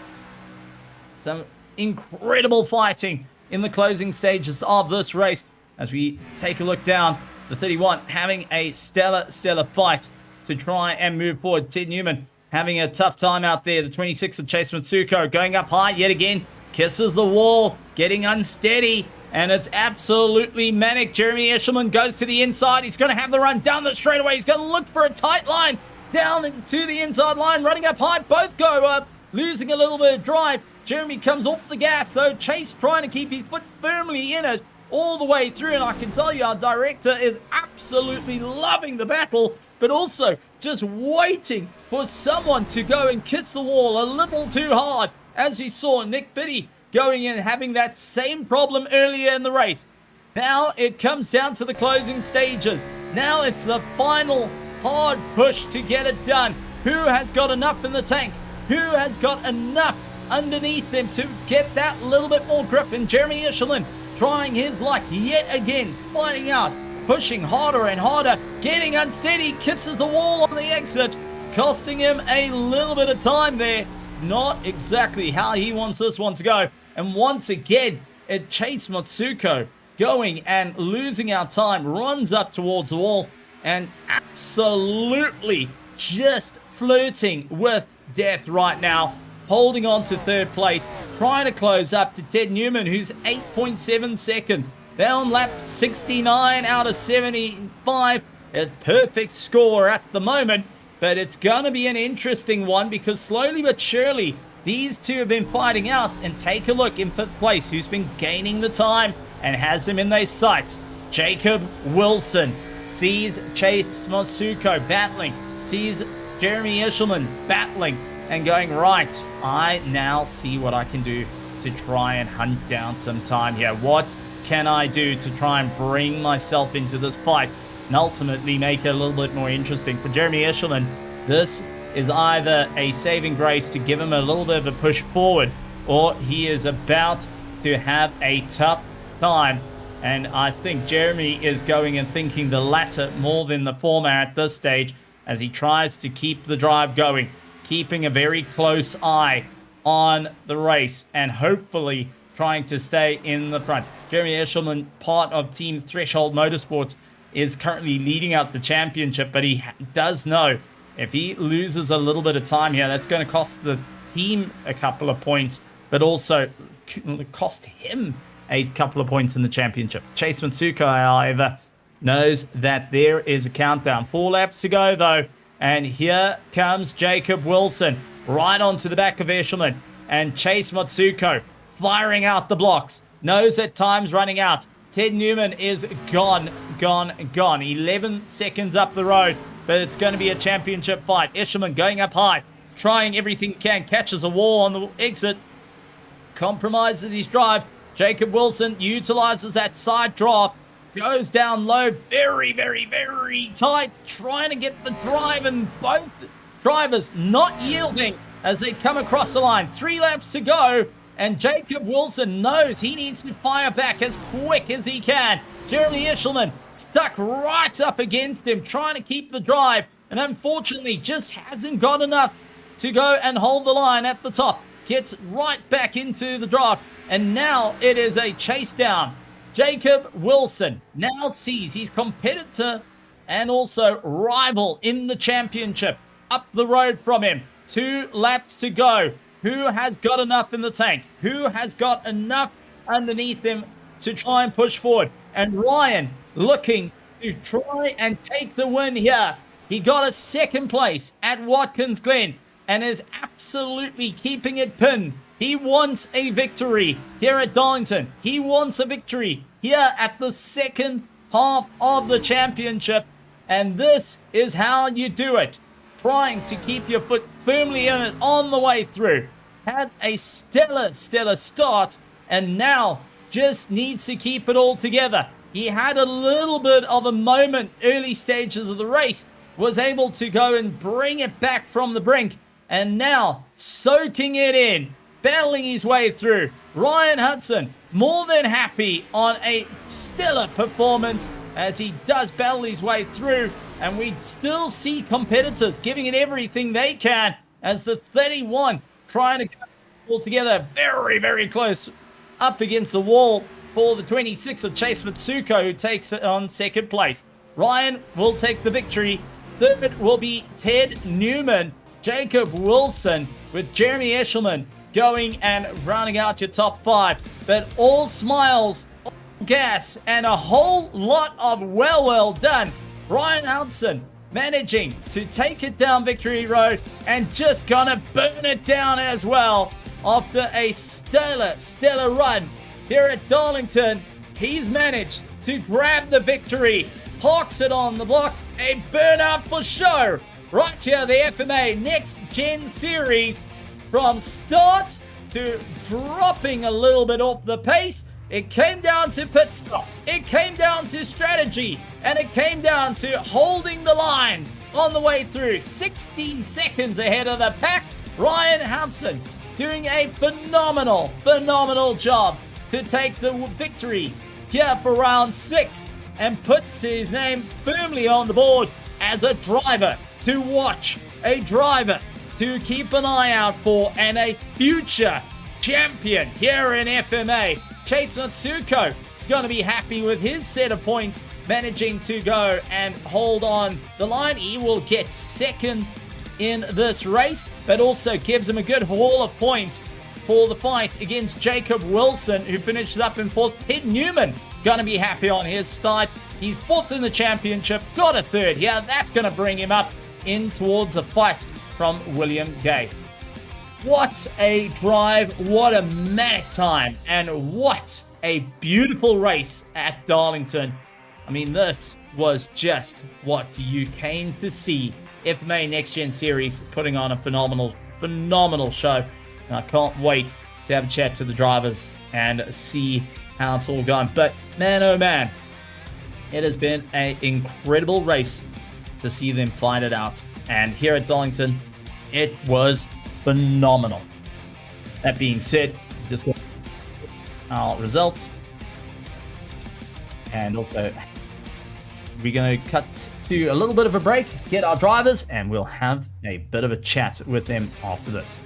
Some incredible fighting in the closing stages of this race as we take a look down. The 31 having a stellar fight to try and move forward. Ted Newman having a tough time out there. The 26 of Chase Matsuko going up high yet again. Kisses the wall, getting unsteady, and it's absolutely manic. Jeremy Eshelman goes to the inside. He's going to have the run down the straightaway. He's going to look for a tight line down to the inside line, running up high. Both go up, losing a little bit of drive. Jeremy comes off the gas, so Chase trying to keep his foot firmly in it all the way through. And I can tell you, our director is absolutely loving the battle, but also just waiting for someone to go and kiss the wall a little too hard, as we saw Nick Biddy going in having that same problem earlier in the race. Now it comes down to the closing stages. Now it's the final hard push to get it done. Who has got enough in the tank? Who has got enough underneath them to get that little bit more grip? And Jeremy Eshelman trying his luck yet again, finding out, pushing harder and harder, getting unsteady, kisses the wall on the exit, costing him a little bit of time there. Not exactly how he wants this one to go. And once again, Chase Matsuko going and losing our time, runs up towards the wall and absolutely just flirting with death right now, holding on to third place, trying to close up to Ted Newman, who's 8.7 seconds. They're on lap 69 out of 75. A perfect score at the moment, but it's going to be an interesting one because slowly but surely, these two have been fighting out. And take a look in fifth place, who's been gaining the time and has them in their sights. Jacob Wilson sees Chase Matsuko battling, sees Jeremy Eshelman battling, and going, right, I now see what I can do to try and hunt down some time here. What can I do to try and bring myself into this fight and ultimately make it a little bit more interesting? For Jeremy Eshelman, this is either a saving grace to give him a little bit of a push forward, or he is about to have a tough time. And I think Jeremy is going and thinking the latter more than the former at this stage, as he tries to keep the drive going, keeping a very close eye on the race and hopefully trying to stay in the front. Jeremy Eshelman, part of Team Threshold Motorsports, is currently leading out the championship, but he does know if he loses a little bit of time here, that's going to cost the team a couple of points, but also cost him a couple of points in the championship. Chase Matsuko, however, knows that there is a countdown. 4 laps to go, though, and here comes Jacob Wilson right onto the back of Eshelman, and Chase Matsuko firing out the blocks, knows that time's running out. Ted Newman is gone. 11 seconds up the road, but it's going to be a championship fight. Eshelman going up high, trying everything he can, catches a wall on the exit, compromises his drive. Jacob Wilson utilizes that side draft, goes down low, very, very, very tight, trying to get the drive, and both drivers not yielding as they come across the line. 3 laps to go, and Jacob Wilson knows he needs to fire back as quick as he can. Jeremy Eshelman stuck right up against him, trying to keep the drive, and unfortunately just hasn't got enough to go and hold the line at the top. Gets right back into the draft, and now it is a chase down. Jacob Wilson now sees his competitor and also rival in the championship up the road from him. 2 laps to go. Who has got enough in the tank? Who has got enough underneath them to try and push forward? And Ryan looking to try and take the win here. He got a second place at Watkins Glen and is absolutely keeping it pinned. He wants a victory here at Darlington. He wants a victory here at the second half of the championship. And this is how you do it. Trying to keep your foot firmly in it on the way through. Had a stellar start, and now just needs to keep it all together. He had a little bit of a moment early stages of the race, was able to go and bring it back from the brink, and now soaking it in, battling his way through. Ryan Hudson more than happy on a stellar performance as he does battle his way through, and we still see competitors giving it everything they can as the 31 trying to come all together. Very, very close up against the wall for the 26 of Chase Matsuko, who takes it on second place. Ryan will take the victory. Third will be Ted Newman, Jacob Wilson, with Jeremy Eshelman going and rounding out your top 5. But all smiles, all gas, and a whole lot of well done. Ryan Hudson managing to take it down victory road and just gonna burn it down as well after a stellar run here at Darlington. He's managed to grab the victory, parks it on the blocks, a burnout for show right here, the FMA Next Gen Series. From start to dropping a little bit off the pace, it came down to pit stops, it came down to strategy, and it came down to holding the line on the way through. 16 seconds ahead of the pack. Ryan Hudson doing a phenomenal job to take the victory here for round 6 and puts his name firmly on the board as a driver to watch, a driver to keep an eye out for, and a future champion here in FMA. Chase Natsuko is going to be happy with his set of points, managing to go and hold on the line. He will get second in this race, but also gives him a good haul of points for the fight against Jacob Wilson, who finished up in 4th. Ted Newman going to be happy on his side. He's 4th in the championship, got a 3rd here. That's going to bring him up in towards a fight from William Gay. What a drive, what a manic time, and what a beautiful race at Darlington. I mean, this was just what you came to see. FMA Next Gen Series putting on a phenomenal show. And I can't wait to have a chat to the drivers and see how it's all going. But man, oh man, it has been an incredible race to see them fight it out. And here at Darlington, it was phenomenal. That being said, just got our results. And also, we're going to cut to a little bit of a break, get our drivers, and we'll have a bit of a chat with them after this.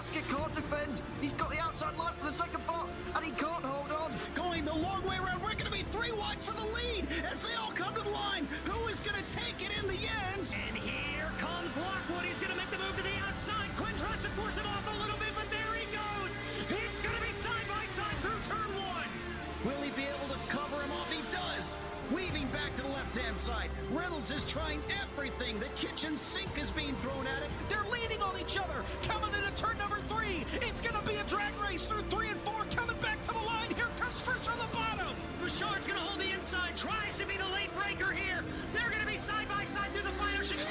Nascar can't defend. He's got the outside line for the second part, and he can't hold on. Going the long way around. We're going to be 3 wide for the lead as they all come to the line. Who is going to take it in the end? And here comes Lockwood. He's going to make the move to the outside. Quinn tries to force him off a little bit, but there he goes. It's going to be side by side through turn 1. Will he be able to cover him off? He does. Weaving back to the left-hand side. Reynolds is trying everything. The kitchen sink is being thrown at it. They're leaning on each other. Coming into turn number 3. It's going to be a drag race through 3 and 4. Coming back to the line. Here comes Frisch on the bottom. Bouchard's going to hold the inside. Tries to be the late breaker here. They're going to be side by side through the final chicane.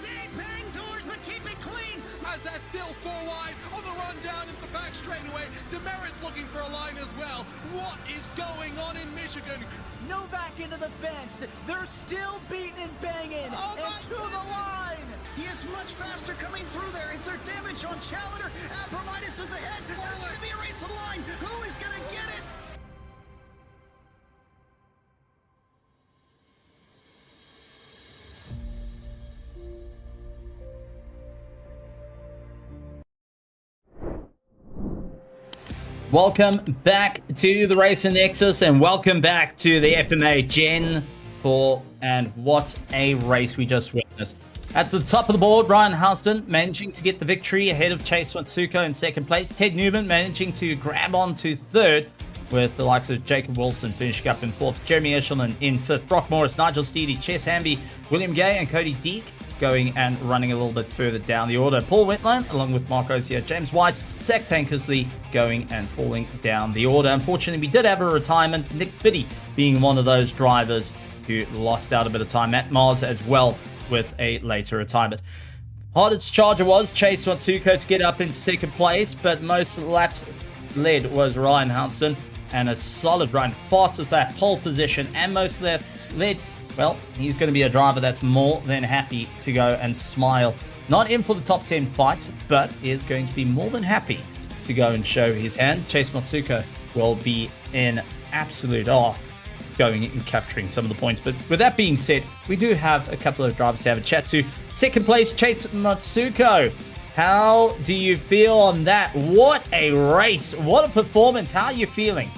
They bang doors, but keep it clean. As they're still 4 wide on the run down into the back straightaway. Demerit's looking for a line as well. What is going on in Michigan? Novak into the fence. They're still beating and banging. Oh, and to the line. He is much faster coming through there. Is there damage on Challenger? Abramitis is ahead. There's going to be a race to the line. Who is going to get it? Welcome back to the Racing Nexus, and welcome back to the FMA Gen 4, and what a race we just witnessed. At the top of the board, Ryan Houston managing to get the victory ahead of Chase Matsuko in second place. Ted Newman managing to grab on to third, with the likes of Jacob Wilson finishing up in fourth, Jeremy Eshelman in fifth, Brock Morris, Nigel Steedy, Chess Hamby, William Gay, and Cody Deek going and running a little bit further down the order. Paul Wetland, along with Mark Osier, James White, Zach Tankersley going and falling down the order. Unfortunately, we did have a retirement, Nick Biddy being one of those drivers who lost out a bit of time. Matt Mars as well with a later retirement. Hardest charger was Chase Matsuko to get up into second place, but most laps led was Ryan Houston, and a solid run, fastest lap, pole position, and most laps led. Well, he's going to be a driver that's more than happy to go and smile. Not in for the top 10 fight, but is going to be more than happy to go and show his hand. Chase Matsuko will be in absolute going and capturing some of the points. But with that being said, we do have a couple of drivers to have a chat to. Second place, Chase Matsuko. How do you feel on that? What a race. What a performance. How are you feeling?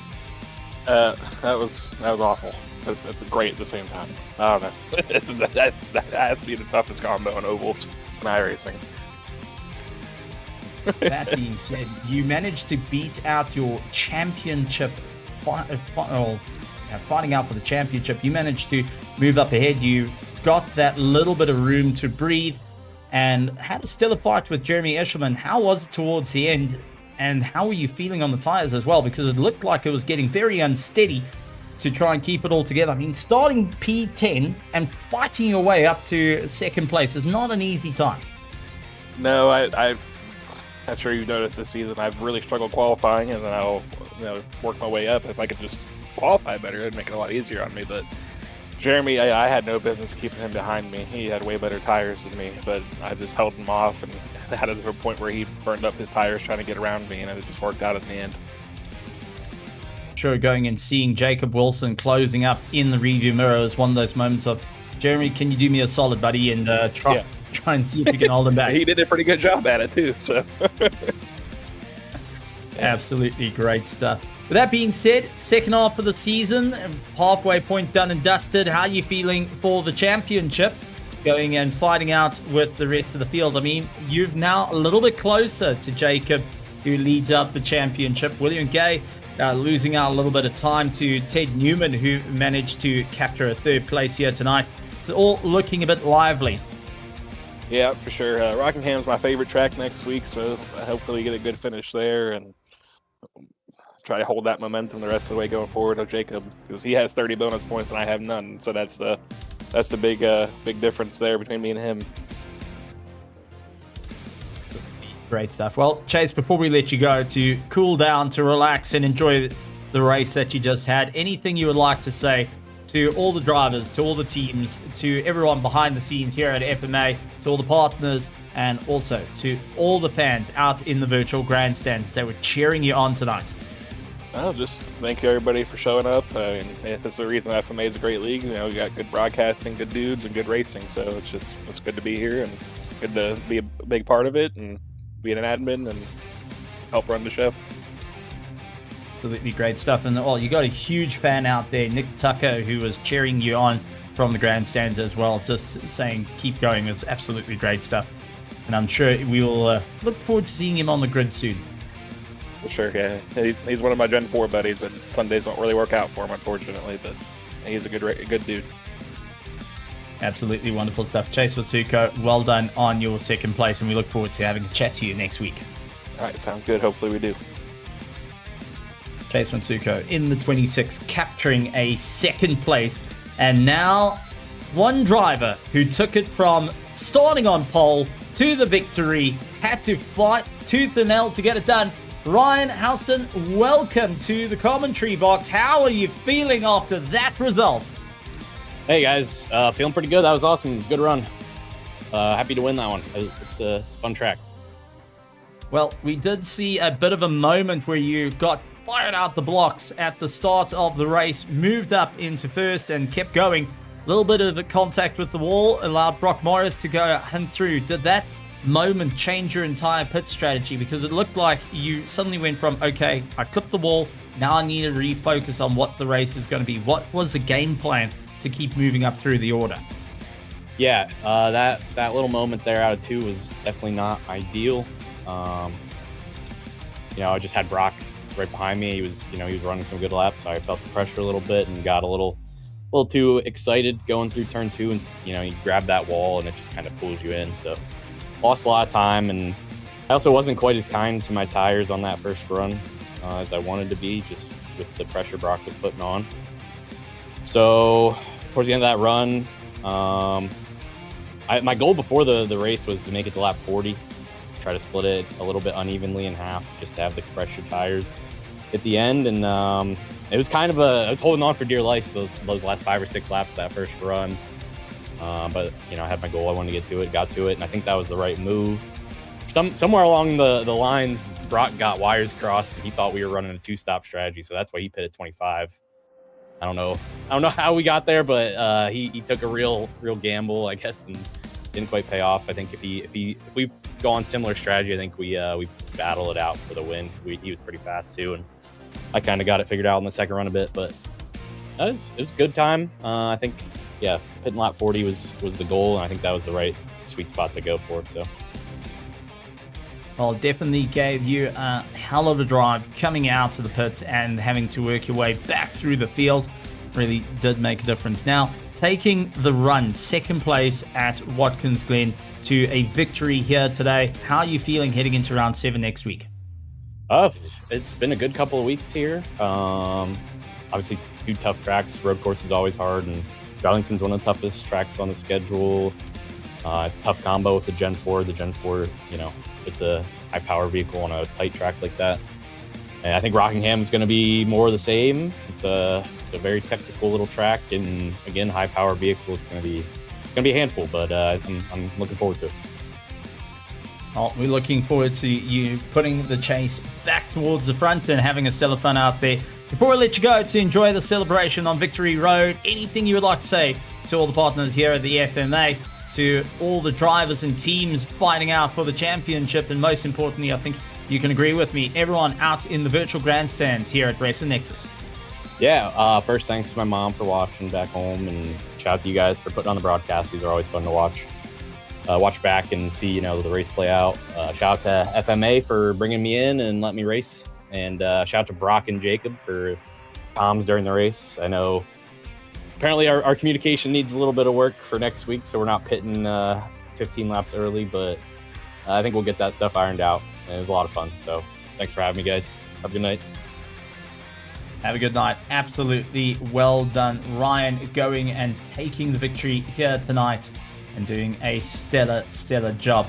That was awful. But great at the same time. I don't know. that has to be the toughest combo in ovals in iRacing. That being said, you managed to beat out your championship, fighting out for the championship. You managed to move up ahead. You got that little bit of room to breathe and had a stellar fight with Jeremy Eshelman. How was it towards the end? And how were you feeling on the tires as well? Because it looked like it was getting very unsteady to try and keep it all together. I mean, starting P10 and fighting your way up to second place is not an easy time. No, I'm sure you've noticed this season I've really struggled qualifying, and then I'll work my way up. If I could just qualify better, it'd make it a lot easier on me. But Jeremy, I had no business keeping him behind me. He had way better tires than me, but I just held him off and had it to a point where he burned up his tires trying to get around me, and it just worked out in the end. Sure, going and seeing Jacob Wilson closing up in the rearview mirror is one of those moments of, Jeremy, can you do me a solid, buddy, and try and see if you can hold him back. He did a pretty good job at it too, so. Absolutely great stuff. With that being said, second half of the season, halfway point done and dusted. How are you feeling for the championship? Going and fighting out with the rest of the field. I mean, you've now a little bit closer to Jacob, who leads up the championship. William Gay losing out a little bit of time to Ted Newman, who managed to capture a third place here tonight. It's all looking a bit lively. Yeah, for sure. Rockingham's my favorite track next week, so hopefully get a good finish there and try to hold that momentum the rest of the way going forward with Jacob, because he has 30 bonus points and I have none. So that's the big difference there between me and him. Great stuff. Well, Chase, before we let you go to cool down, to relax and enjoy the race that you just had, anything you would like to say to all the drivers, to all the teams, to everyone behind the scenes here at FMA, to all the partners, and also to all the fans out in the virtual grandstands that were cheering you on tonight? Well, just thank you everybody for showing up. I mean, that's the reason FMA is a great league. You know, we got good broadcasting, good dudes, and good racing. So it's good to be here and good to be a big part of it and be an admin and help run the show. Absolutely great stuff. And you got a huge fan out there, Nick Tucker, who was cheering you on from the grandstands as well, just saying keep going. It's absolutely great stuff. And I'm sure we will look forward to seeing him on the grid soon. For sure, yeah. He's one of my Gen 4 buddies, but Sundays don't really work out for him, unfortunately. But he's a good dude. Absolutely wonderful stuff. Chase Matsuko, well done on your second place, and we look forward to having a chat to you next week. All right, sounds good. Hopefully we do. Chase Matsuko in the 26, capturing a second place. And now, one driver who took it from starting on pole to the victory, had to fight tooth and nail to get it done. Ryan Houston, welcome to the commentary box. How are you feeling after that result? Hey guys, feeling pretty good. That was awesome. It was a good run. Happy to win that one. It's a fun track. Well, we did see a bit of a moment where you got fired out the blocks at the start of the race, moved up into first and kept going. A little bit of a contact with the wall allowed Brock Morris to go hunt through. Did that moment change your entire pit strategy? Because it looked like you suddenly went from, okay, I clipped the wall, now I need to refocus on what the race is going to be. What was the game plan to keep moving up through the order? Yeah, that little moment there out of 2 was definitely not ideal. I just had Brock right behind me. He was running some good laps, so I felt the pressure a little bit and got a little too excited going through turn 2, and you grab that wall and it just kind of pulls you in. So lost a lot of time, and I also wasn't quite as kind to my tires on that first run as I wanted to be, just with the pressure Brock was putting on. So towards the end of that run, my goal before the race was to make it to lap 40, try to split it a little bit unevenly in half, just to have the pressure tires at the end. And it was kind of I was holding on for dear life those last 5 or 6 laps that first run. But I had my goal. I wanted to get to it, got to it, and I think that was the right move. Somewhere along the lines, Brock got wires crossed, and he thought we were running a 2-stop strategy, so that's why he pitted 25. I don't know how we got there, but he took a real gamble, I guess, and didn't quite pay off. I think if we go on similar strategy, I think we battle it out for the win. He was pretty fast too, and I kind of got it figured out in the second run a bit, but it was a good time. I think pitting lap 40 was the goal, and I think that was the right sweet spot to go for. So. Well, definitely gave you a hell of a drive coming out to the pits and having to work your way back through the field. Really did make a difference. Now, taking the run, second place at Watkins Glen to a victory here today. How are you feeling heading into round 7 next week? It's been a good couple of weeks here. Obviously, 2 tough tracks. Road course is always hard, and Darlington's one of the toughest tracks on the schedule. It's a tough combo with the Gen 4. The Gen 4, it's a high-power vehicle on a tight track like that. And I think Rockingham is going to be more of the same. It's a very technical little track, and again, high-power vehicle. It's going to be a handful, but I'm looking forward to it. Well, we're looking forward to you putting the chase back towards the front and having a stellar fun out there. Before I let you go to enjoy the celebration on Victory Road, anything you would like to say to all the partners here at the FMA, to all the drivers and teams fighting out for the championship, and most importantly, I think you can agree with me, everyone out in the virtual grandstands here at Racing Nexus? Yeah, first thanks to my mom for watching back home, and shout out to you guys for putting on the broadcast. These are always fun to watch. Watch back and see, the race play out. Shout out to FMA for bringing me in and letting me race. And shout out to Brock and Jacob for comms during the race. I know apparently our communication needs a little bit of work for next week, so we're not pitting 15 laps early, but I think we'll get that stuff ironed out. And it was a lot of fun. So thanks for having me, guys. Have a good night. Have a good night. Absolutely well done, Ryan, going and taking the victory here tonight and doing a stellar job.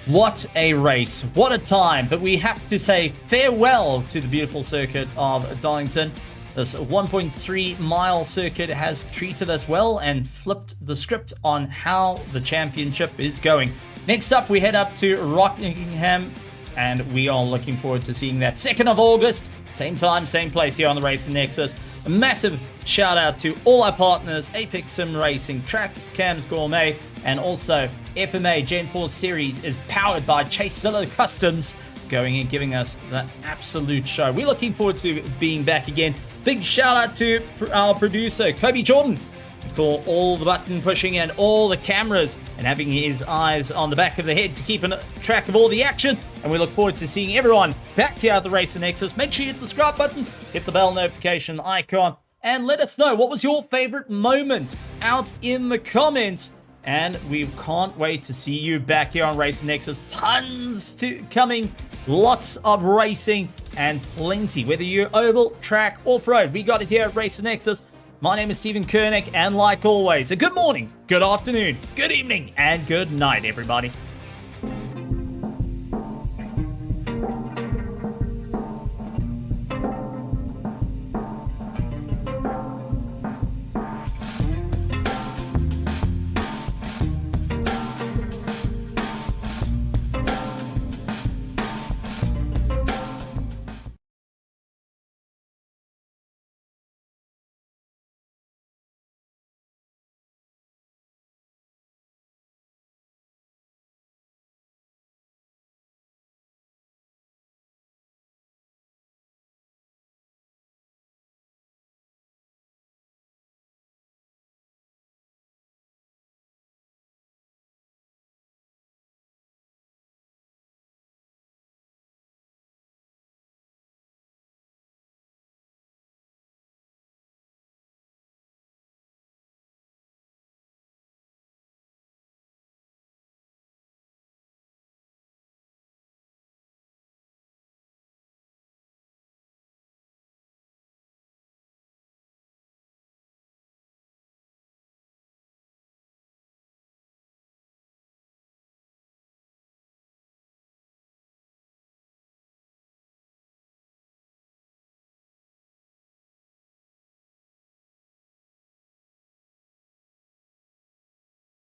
What a race. What a time. But we have to say farewell to the beautiful circuit of Darlington. This 1.3 mile circuit has treated us well and flipped the script on how the championship is going. Next up, we head up to Rockingham, and we are looking forward to seeing that 2nd of August. Same time, same place here on the Racing Nexus. A massive shout out to all our partners, Apex Sim Racing, Track Cams Gourmet, and also FMA Gen 4 Series is powered by Chasezilla Customs, going and giving us the absolute show. We're looking forward to being back again. Big shout out to our producer, Kobe Jordan, for all the button pushing and all the cameras and having his eyes on the back of the head to keep track of all the action. And we look forward to seeing everyone back here at the Racing Nexus. Make sure you hit the subscribe button, hit the bell notification icon, and let us know what was your favorite moment out in the comments. And we can't wait to see you back here on Racing Nexus. Tons coming, lots of racing and plenty, whether you're oval, track, off-road. We got it here at Racing Nexus. My name is Stephen Koenig, and like always, a good morning, good afternoon, good evening, and good night, everybody.